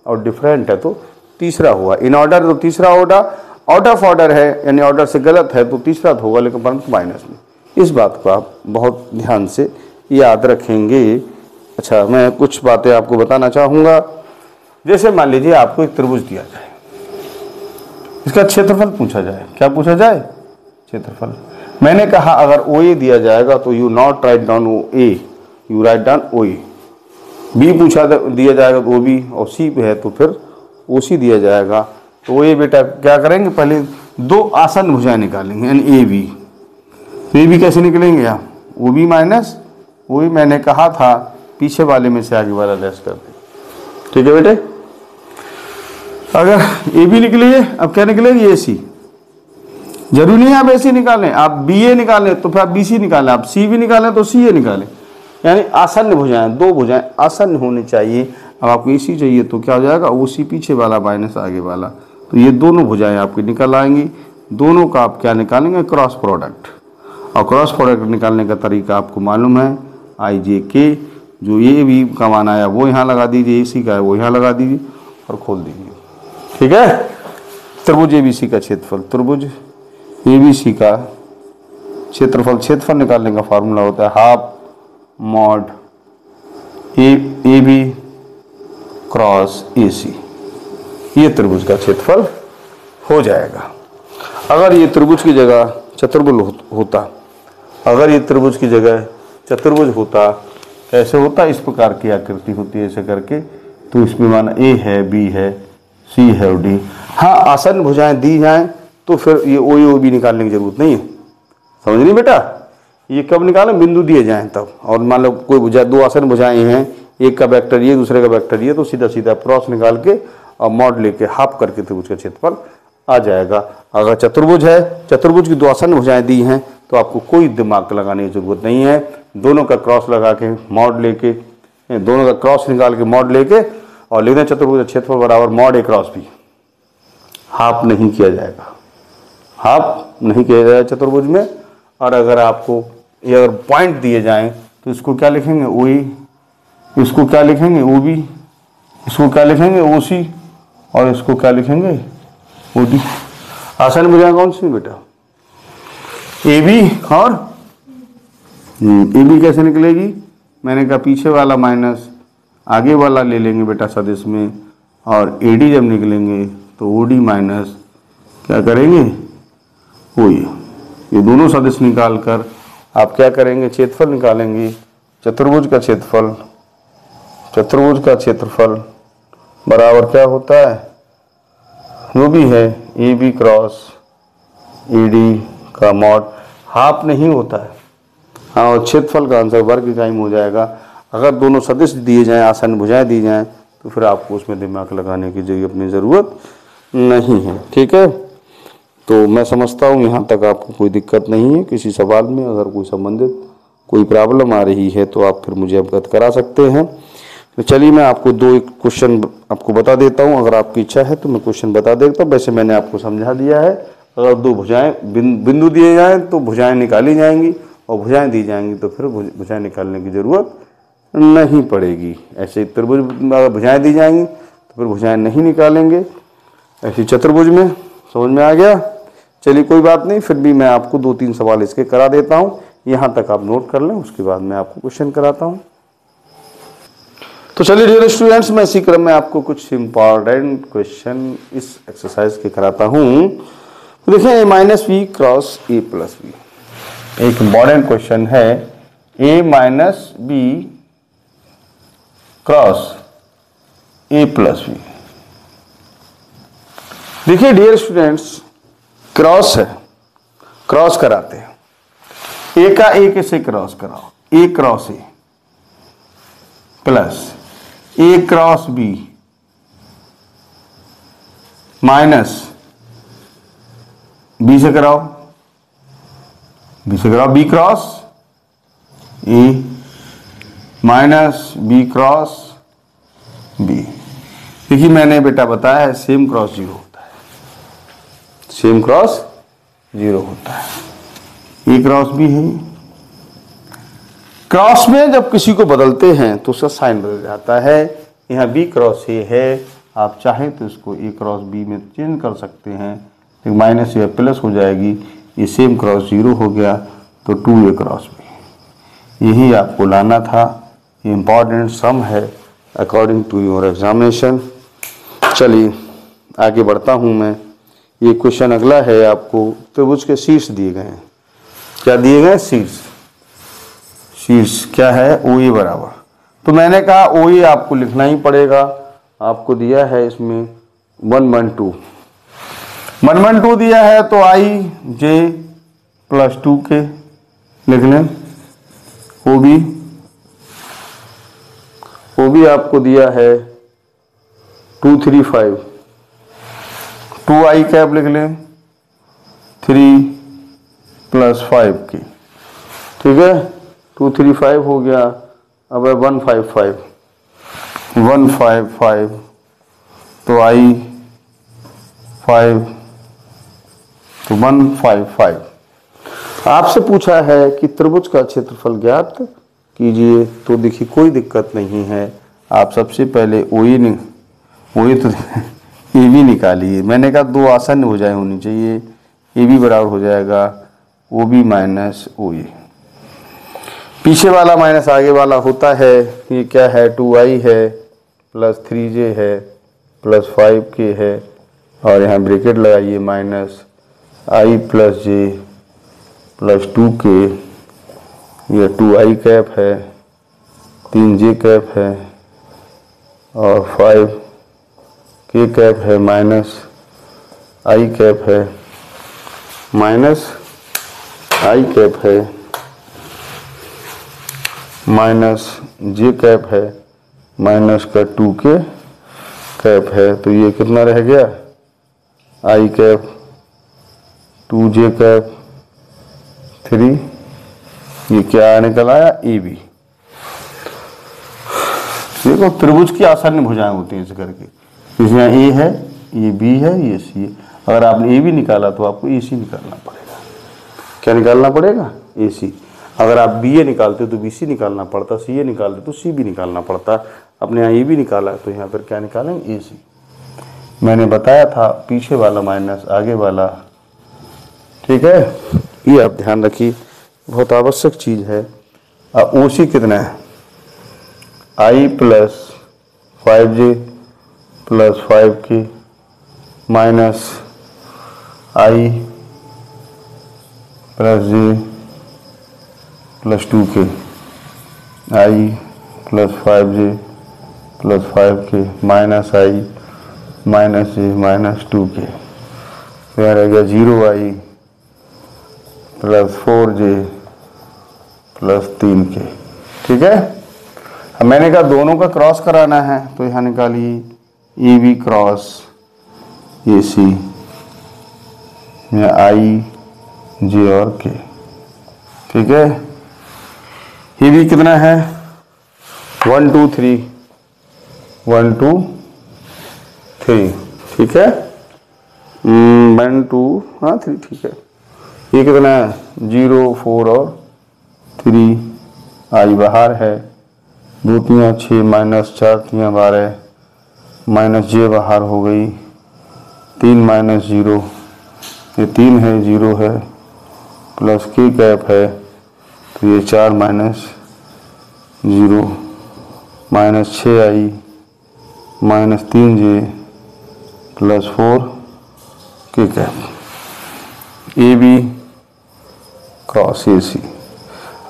और डिफरेंट है तो तीसरा होगा। इन ऑर्डर तो तीसरा होगा, आउट ऑफ ऑर्डर है यानी ऑर्डर से गलत है तो तीसरा होगा, लेकिन परंतु माइनस में। इस बात को आप बहुत ध्यान से याद रखेंगे। अच्छा, मैं कुछ बातें आपको बताना चाहूँगा। जैसे मान लीजिए आपको एक त्रिभुज दिया जाए, इसका क्षेत्रफल पूछा जाए। क्या पूछा जाए? क्षेत्रफल। मैंने कहा अगर ओ ए दिया जाएगा तो you not write down O A, you write down O A. B पूछा दिया जाएगा तो ओ बी, और सी पे है तो फिर ओ सी दिया जाएगा। तो ये बेटा क्या करेंगे, पहले दो आसन भुजाएं निकालेंगे, यानी ए बी। तो ए बी कैसे निकलेंगे आप? ओ बी माइनस ओ ए, मैंने कहा था पीछे वाले में से आगे वाला लेस कर दे। ठीक है बेटे, अगर ए बी निकली है, अब क्या निकलेगी? ए सी। जरूरी नहीं आप ए सी निकालें, आप बी ए निकालें तो फिर आप बी सी निकालें, आप सी भी निकालें तो सी ए निकालें। यानी आसन्न भुजाएं, दो भुजाएं आसन्न होनी चाहिए। अब आपको ए सी चाहिए तो क्या हो जाएगा? ओ सी पीछे वाला माइनस आगे वाला, तो ये दोनों भुजाएं आपकी निकल आएंगी। दोनों का आप क्या निकालेंगे? Cross product. और क्रॉस प्रोडक्ट निकालने का तरीका आपको मालूम है, आई जे के। जो ए बी का मान आया वो यहाँ लगा दीजिए, ए सी का है वो यहाँ लगा दीजिए और खोल दीजिए। ठीक है, त्रिभुज ए बी सी का क्षेत्रफल, त्रिभुज ए बी सी का क्षेत्रफल, क्षेत्रफल निकालने का फार्मूला होता है half mod A B cross A C. ये त्रिभुज का क्षेत्रफल हो जाएगा। अगर ये त्रिभुज की जगह चतुर्भुज होता, अगर ये त्रिभुज की जगह चतुर्भुज होता, कैसे होता? इस प्रकार की आकृति होती है ऐसे करके, तो इसमें माना ए है, बी है, सी है और डी। हाँ, आसन भुजाएं दी जाएं तो फिर ये ओ बी निकालने की जरूरत नहीं है। समझ नहीं बेटा? ये कब निकालें? बिंदु दिए जाएं तब। और मान लो कोई भुजा, दो आसन भुजाएं हैं, एक का वेक्टर ये, दूसरे का वेक्टर ये, तो सीधा सीधा क्रॉस निकाल के और मॉड लेके हाफ करके त्रिभुज का क्षेत्रफल आ जाएगा। अगर चतुर्भुज है, चतुर्भुज की दो आसन भुजाएं दी हैं तो आपको कोई दिमाग लगाने की जरूरत नहीं है। दोनों का क्रॉस लगा के मॉड लेके, दोनों का क्रॉस निकाल के मॉड लेके और लिख दें चतुर्भुज का क्षेत्रफल बराबर मॉड ए क्रॉस बी। हाफ नहीं किया जाएगा, हाफ नहीं किया जाएगा चतुर्भुज में। और अगर आपको ये अगर पॉइंट दिए जाएं तो इसको क्या लिखेंगे? ओ ई, इसको क्या लिखेंगे? ओ बी, इसको क्या लिखेंगे? ओ सी, और इसको क्या लिखेंगे? O D. आसान भुजाएं कौन सी बेटा? ए बी और ए बी कैसे निकलेगी? मैंने कहा पीछे वाला माइनस आगे वाला ले लेंगे बेटा सदिश में, और ए डी जब निकलेंगे तो ओ डी माइनस क्या करेंगे? ओ ये दोनों सदिश निकाल कर आप क्या करेंगे? क्षेत्रफल निकालेंगे। चतुर्भुज का क्षेत्रफल, चतुर्भुज का क्षेत्रफल बराबर क्या होता है? जो भी है A B cross A D का मॉड। हाफ नहीं होता है। हाँ, और क्षेत्रफल का आंसर वर्ग इकाई हो जाएगा। अगर दोनों सदिश दिए जाएं, आसान भुजाएं दी जाएं, तो फिर आपको उसमें दिमाग लगाने की जगह अपनी ज़रूरत नहीं है। ठीक है, तो मैं समझता हूँ यहाँ तक आपको कोई दिक्कत नहीं है। किसी सवाल में अगर कोई संबंधित कोई प्रॉब्लम आ रही है तो आप फिर मुझे अवगत करा सकते हैं। तो चलिए मैं आपको दो एक क्वेश्चन आपको बता देता हूँ। अगर आपकी इच्छा है तो मैं क्वेश्चन बता देता हूँ। वैसे मैंने आपको समझा दिया है। अगर दो भुजाएं बिंदु दिए जाएँ तो भुजाएं निकाली जाएंगी, और भुजाएं दी जाएंगी तो फिर भुजाएं निकालने की ज़रूरत नहीं पड़ेगी। ऐसे त्रिभुज अगर भुजाएं दी जाएंगी तो फिर भुजाएं नहीं निकालेंगे। ऐसी चतुर्भुज में समझ में आ गया? चलिए कोई बात नहीं, फिर भी मैं आपको 2-3 सवाल इसके करा देता हूँ। यहाँ तक आप नोट कर लें, उसके बाद मैं आपको क्वेश्चन कराता हूँ। तो चलिए डियर स्टूडेंट्स, मैं इसी क्रम में आपको कुछ इम्पॉर्टेंट क्वेश्चन इस एक्सरसाइज के कराता हूँ। तो देखिए A minus B cross A plus B, एक इम्पॉर्टेंट क्वेश्चन है। A minus B cross A plus B. देखिए डियर स्टूडेंट्स, क्रॉस है, क्रॉस कराते हैं। ए का ए से क्रॉस कराओ, A cross A plus A cross B minus B से कराओ, बी से कराओ B cross A minus B cross B. देखिए मैंने बेटा बताया है सेम क्रॉस जीरो होता है, सेम क्रॉस जीरो होता है। ए क्रॉस बी है। क्रॉस में जब किसी को बदलते हैं तो उसका साइन बदल जाता है। यहाँ बी क्रॉस ए है, आप चाहें तो इसको ए क्रॉस बी में चेंज कर सकते हैं, एक माइनस या प्लस हो जाएगी। ये सेम क्रॉस जीरो हो गया तो 2a क्रॉस बी। यही आपको लाना था। ये इम्पॉर्टेंट सम है अकॉर्डिंग टू योर एग्जामिनेशन। चलिए आगे बढ़ता हूँ मैं। ये क्वेश्चन अगला है, आपको त्रिभुज के शीर्ष दिए गए हैं। क्या दिए गए? शीर्ष। शीर्ष क्या है? OA बराबर, तो मैंने कहा OA आपको लिखना ही पड़ेगा। आपको दिया है इसमें 112 दिया है, तो IJ + 2K लिख लें। OB आपको दिया है 235, 2I कैप लिख लें, 3 + 5K, ठीक है। 235 हो गया। अब है 155, तो I5 तो 155। आपसे पूछा है कि त्रिभुज का क्षेत्रफल ज्ञात कीजिए, तो देखिए कोई दिक्कत नहीं है। आप सबसे पहले OE तो AB निकालिए। मैंने कहा दो आसन भुजाएं होनी चाहिए। AB बराबर हो जाएगा OB - OA, पीछे वाला माइनस आगे वाला होता है। ये क्या है? 2I है + 3J है + 5K है, और यहाँ ब्रैकेट लगाइए -I + J + 2K। यह 2I कैप है, 3J कैप है, और 5K कैप है, -I कैप है, -I कैप है, -J कैप है, -2K कैप है। तो ये कितना रह गया? I कैप, 2J कैप, 3, ये क्या निकल आया? AB। देखो त्रिभुज की आसान्य भुजाएं होती हैं इस करके। इसमें A है, ये B है, ये C है। अगर आपने AB निकाला तो आपको AC निकालना पड़ेगा। क्या निकालना पड़ेगा? AC। अगर आप BA निकालते तो BC निकालना पड़ता, CA निकालते तो CB निकालना पड़ता। अपने यहाँ AB निकाला तो यहाँ पर क्या निकालेंगे? AC। मैंने बताया था पीछे वाला माइनस आगे वाला, ठीक है। ये आप ध्यान रखिए, बहुत आवश्यक चीज़ है। OC कितना है? I + 5J + 5K -I + J + 2K, I + 5J + 5K -I -J - 2K। तो यहाँ रह गया 0I + 4J + 3K, ठीक है। अब मैंने कहा दोनों का क्रॉस कराना है, तो यहाँ निकालिए AB cross AC, I J और K, ठीक है। AB कितना है? 1 2 3, 1 2 3, ठीक है। 1 2 हाँ 3, ठीक है। ये कितना है? 0 4 और 3, I बाहर है, 2 3 6 -4 3 12, -J बाहर हो गई, 3 -0, ये 3 है 0 है, +K कैप है, तो ये 4 -0 -6I -3J + 4K cap. AB cross AC।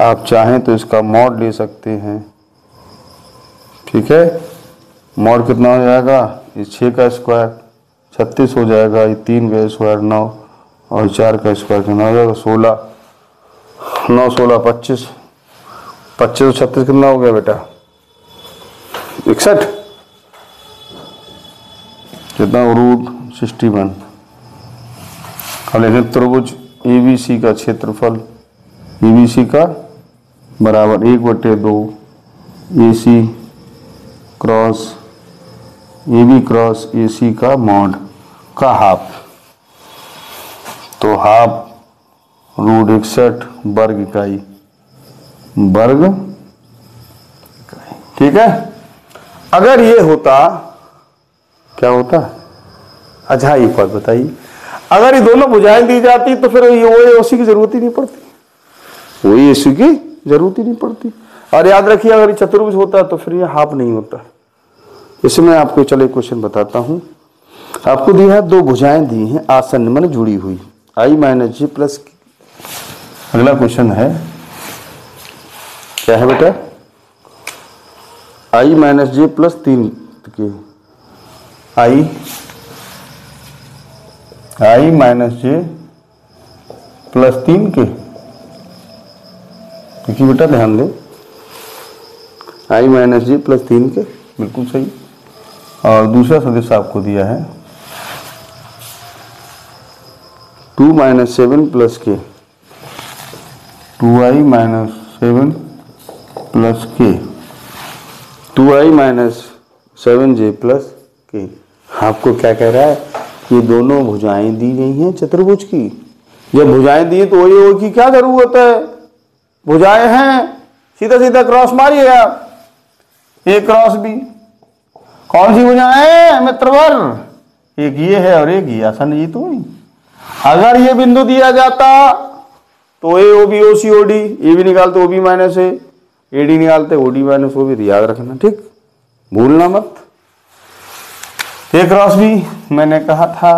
आप चाहें तो इसका मॉड ले सकते हैं, ठीक है। मॉड कितना हो जाएगा? ये 6 का स्क्वायर 36 हो जाएगा, ये 3 का स्क्वायर 9, और 4 का स्क्वायर कितना हो जाएगा? 16, 9 16 25, 25 और 36 कितना हो गया बेटा? 61, कितना? √61। अब लेकिन त्रिभुज ABC का क्षेत्रफल, ABC का बराबर 1/2 AC cross AB cross AC का मॉड का हाफ, तो हाफ √61 वर्ग इकाई, ठीक है। अगर ये होता, क्या होता? अच्छा एक बात बताइए, अगर ये दोनों भुजाएं दी जाती तो फिर ये OC की जरूरत ही नहीं पड़ती, OC की जरूरत ही नहीं पड़ती। और याद रखिए अगर ये चतुर्भुज होता तो फिर ये हाफ नहीं होता। इसमें आपको चले क्वेश्चन बताता हूं। आपको दिया है दो भुजाएं दी हैं आसन्न माने जुड़ी हुई, आई माइनस जे प्लस। अगला क्वेश्चन है, क्या है बेटा, आई माइनस जे प्लस 3 के, आई माइनस जे प्लस 3 के। देखिए बेटा ध्यान दें, आई माइनस जे प्लस 3 के, बिल्कुल सही। और दूसरा सदिश आपको दिया है 2 माइनस 7 प्लस के, 2i माइनस 7 प्लस के, 2i माइनस 7j प्लस के। आपको क्या कह रहा है, ये दोनों भुजाएं दी गई हैं चतुर्भुज की। जब भुजाएं दी तो ये ओ की क्या जरूरत है, भुजाएं हैं, सीधा सीधा क्रॉस मारिए आप, ए क्रॉस बी। कौन सी भुजाएं मित्रवर, एक ये है और एक ये, आसान ये तो हुई। अगर ये बिंदु दिया जाता तो ए O B O C O D, A भी निकालते O B minus A D निकालते O D minus O B, याद रखना, ठीक, भूलना मत। ए क्रॉस बी मैंने कहा था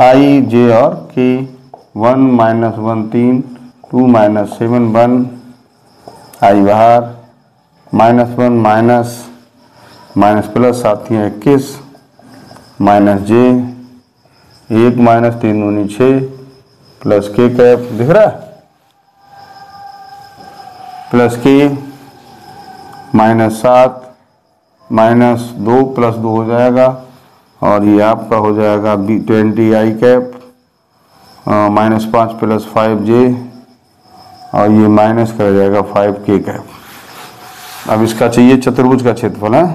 आई जे और के, 1 माइनस 1 3, 2 माइनस 7 1, आई बाहर, -1 माइनस प्लस साथ ही 21, माइनस जे, 1 माइनस 3 दूनी 6 प्लस के कैप, दिख रहा है, प्लस के, -7 -2 प्लस 2 हो जाएगा, और ये आपका हो जाएगा 20 आई कैप, -5 प्लस 5j, और ये माइनस कर जाएगा 5k कैप। अब इसका चाहिए चतुर्भुज का क्षेत्रफल है,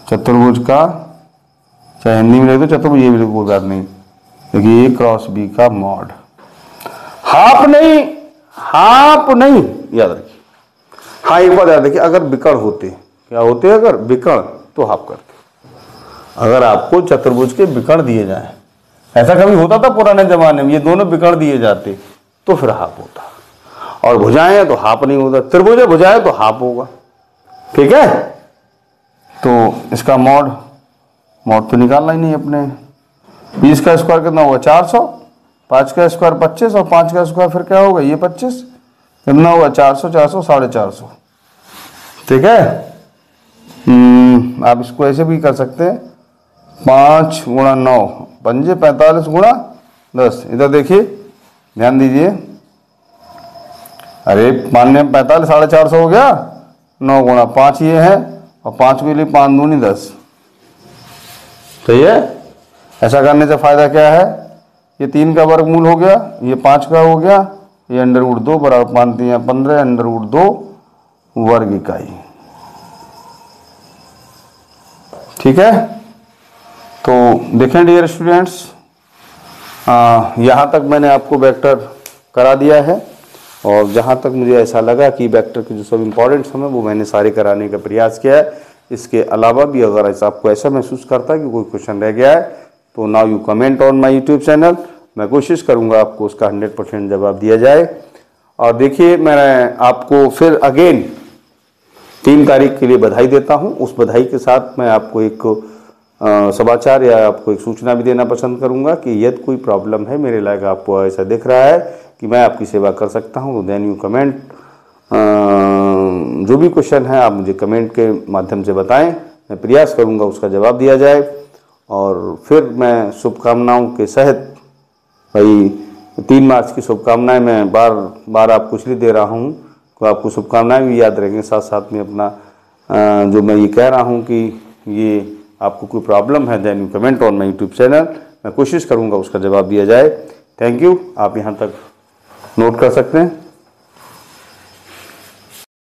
चतुर्भुज का, चाहे हिंदी में लिख दो चतुर्भुज, ये भी लिखो कोई बात नहीं। देखिए ए क्रॉस बी का मॉड, हाफ नहीं, याद रखिए। हाँ एक बात याद रखिए, अगर विकर्ण होते, क्या होते हैं, अगर विकर्ण तो हाफ करते। अगर आपको चतुर्भुज के विकर्ण दिए जाए, ऐसा कभी होता था पुराने जमाने में, ये दोनों विकर्ण दिए जाते तो फिर हाफ होता, और भुजाएं हैं तो हाफ नहीं होता, त्रिभुज है भुजाएं तो हाफ होगा, ठीक है। तो इसका मॉड तो निकालना ही नहीं अपने। 20 का स्क्वायर कितना होगा 400, 5 का स्क्वायर 25, और 5 का स्क्वायर फिर क्या होगा ये 25, कितना होगा 400 400 450, ठीक है। आप इसको ऐसे भी कर सकते हैं, 5 गुणा 9 पंजे 45 गुणा 10। इधर देखिए ध्यान दीजिए, अरे मान्य 45 450 हो गया, 9 गुणा 5 ये है, और 5 के लिए 5 दूनी 10, सही है। ऐसा करने से फायदा क्या है, ये 3 का वर्गमूल हो गया, ये 5 का हो गया, ये √2 बराबर 5 3 15 √2 वर्ग इकाई, ठीक है। तो देखें डियर स्टूडेंट्स, यहाँ तक मैंने आपको वेक्टर करा दिया है, और जहाँ तक मुझे ऐसा लगा कि वेक्टर के जो सब इम्पोर्टेंट समय वो मैंने सारे कराने का प्रयास किया है। इसके अलावा भी अगर आपको ऐसा महसूस करता है कि कोई क्वेश्चन रह गया है, तो now you comment on my YouTube channel, मैं कोशिश करूँगा आपको उसका 100% जवाब दिया जाए। और देखिए मैं आपको फिर अगेन 3 तारीख के लिए बधाई देता हूँ। उस बधाई के साथ मैं आपको एक समाचार या आपको एक सूचना भी देना पसंद करूँगा कि यदि कोई प्रॉब्लम है मेरे लायक, आपको ऐसा दिख रहा है कि मैं आपकी सेवा कर सकता हूँ, तो देन यू कमेंट, जो भी क्वेश्चन है आप मुझे कमेंट के माध्यम से बताएं, मैं प्रयास करूँगा उसका जवाब दिया जाए। और फिर मैं शुभकामनाओं के सहित, भाई 3 मार्च की शुभकामनाएं मैं बार आपको इसलिए दे रहा हूँ तो आपको शुभकामनाएं भी याद रहेंगे, साथ साथ में अपना जो मैं ये कह रहा हूँ कि ये आपको कोई प्रॉब्लम है, then you comment on my YouTube channel, मैं कोशिश करूँगा उसका जवाब दिया जाए। Thank you. आप यहाँ तक नोट कर सकते हैं।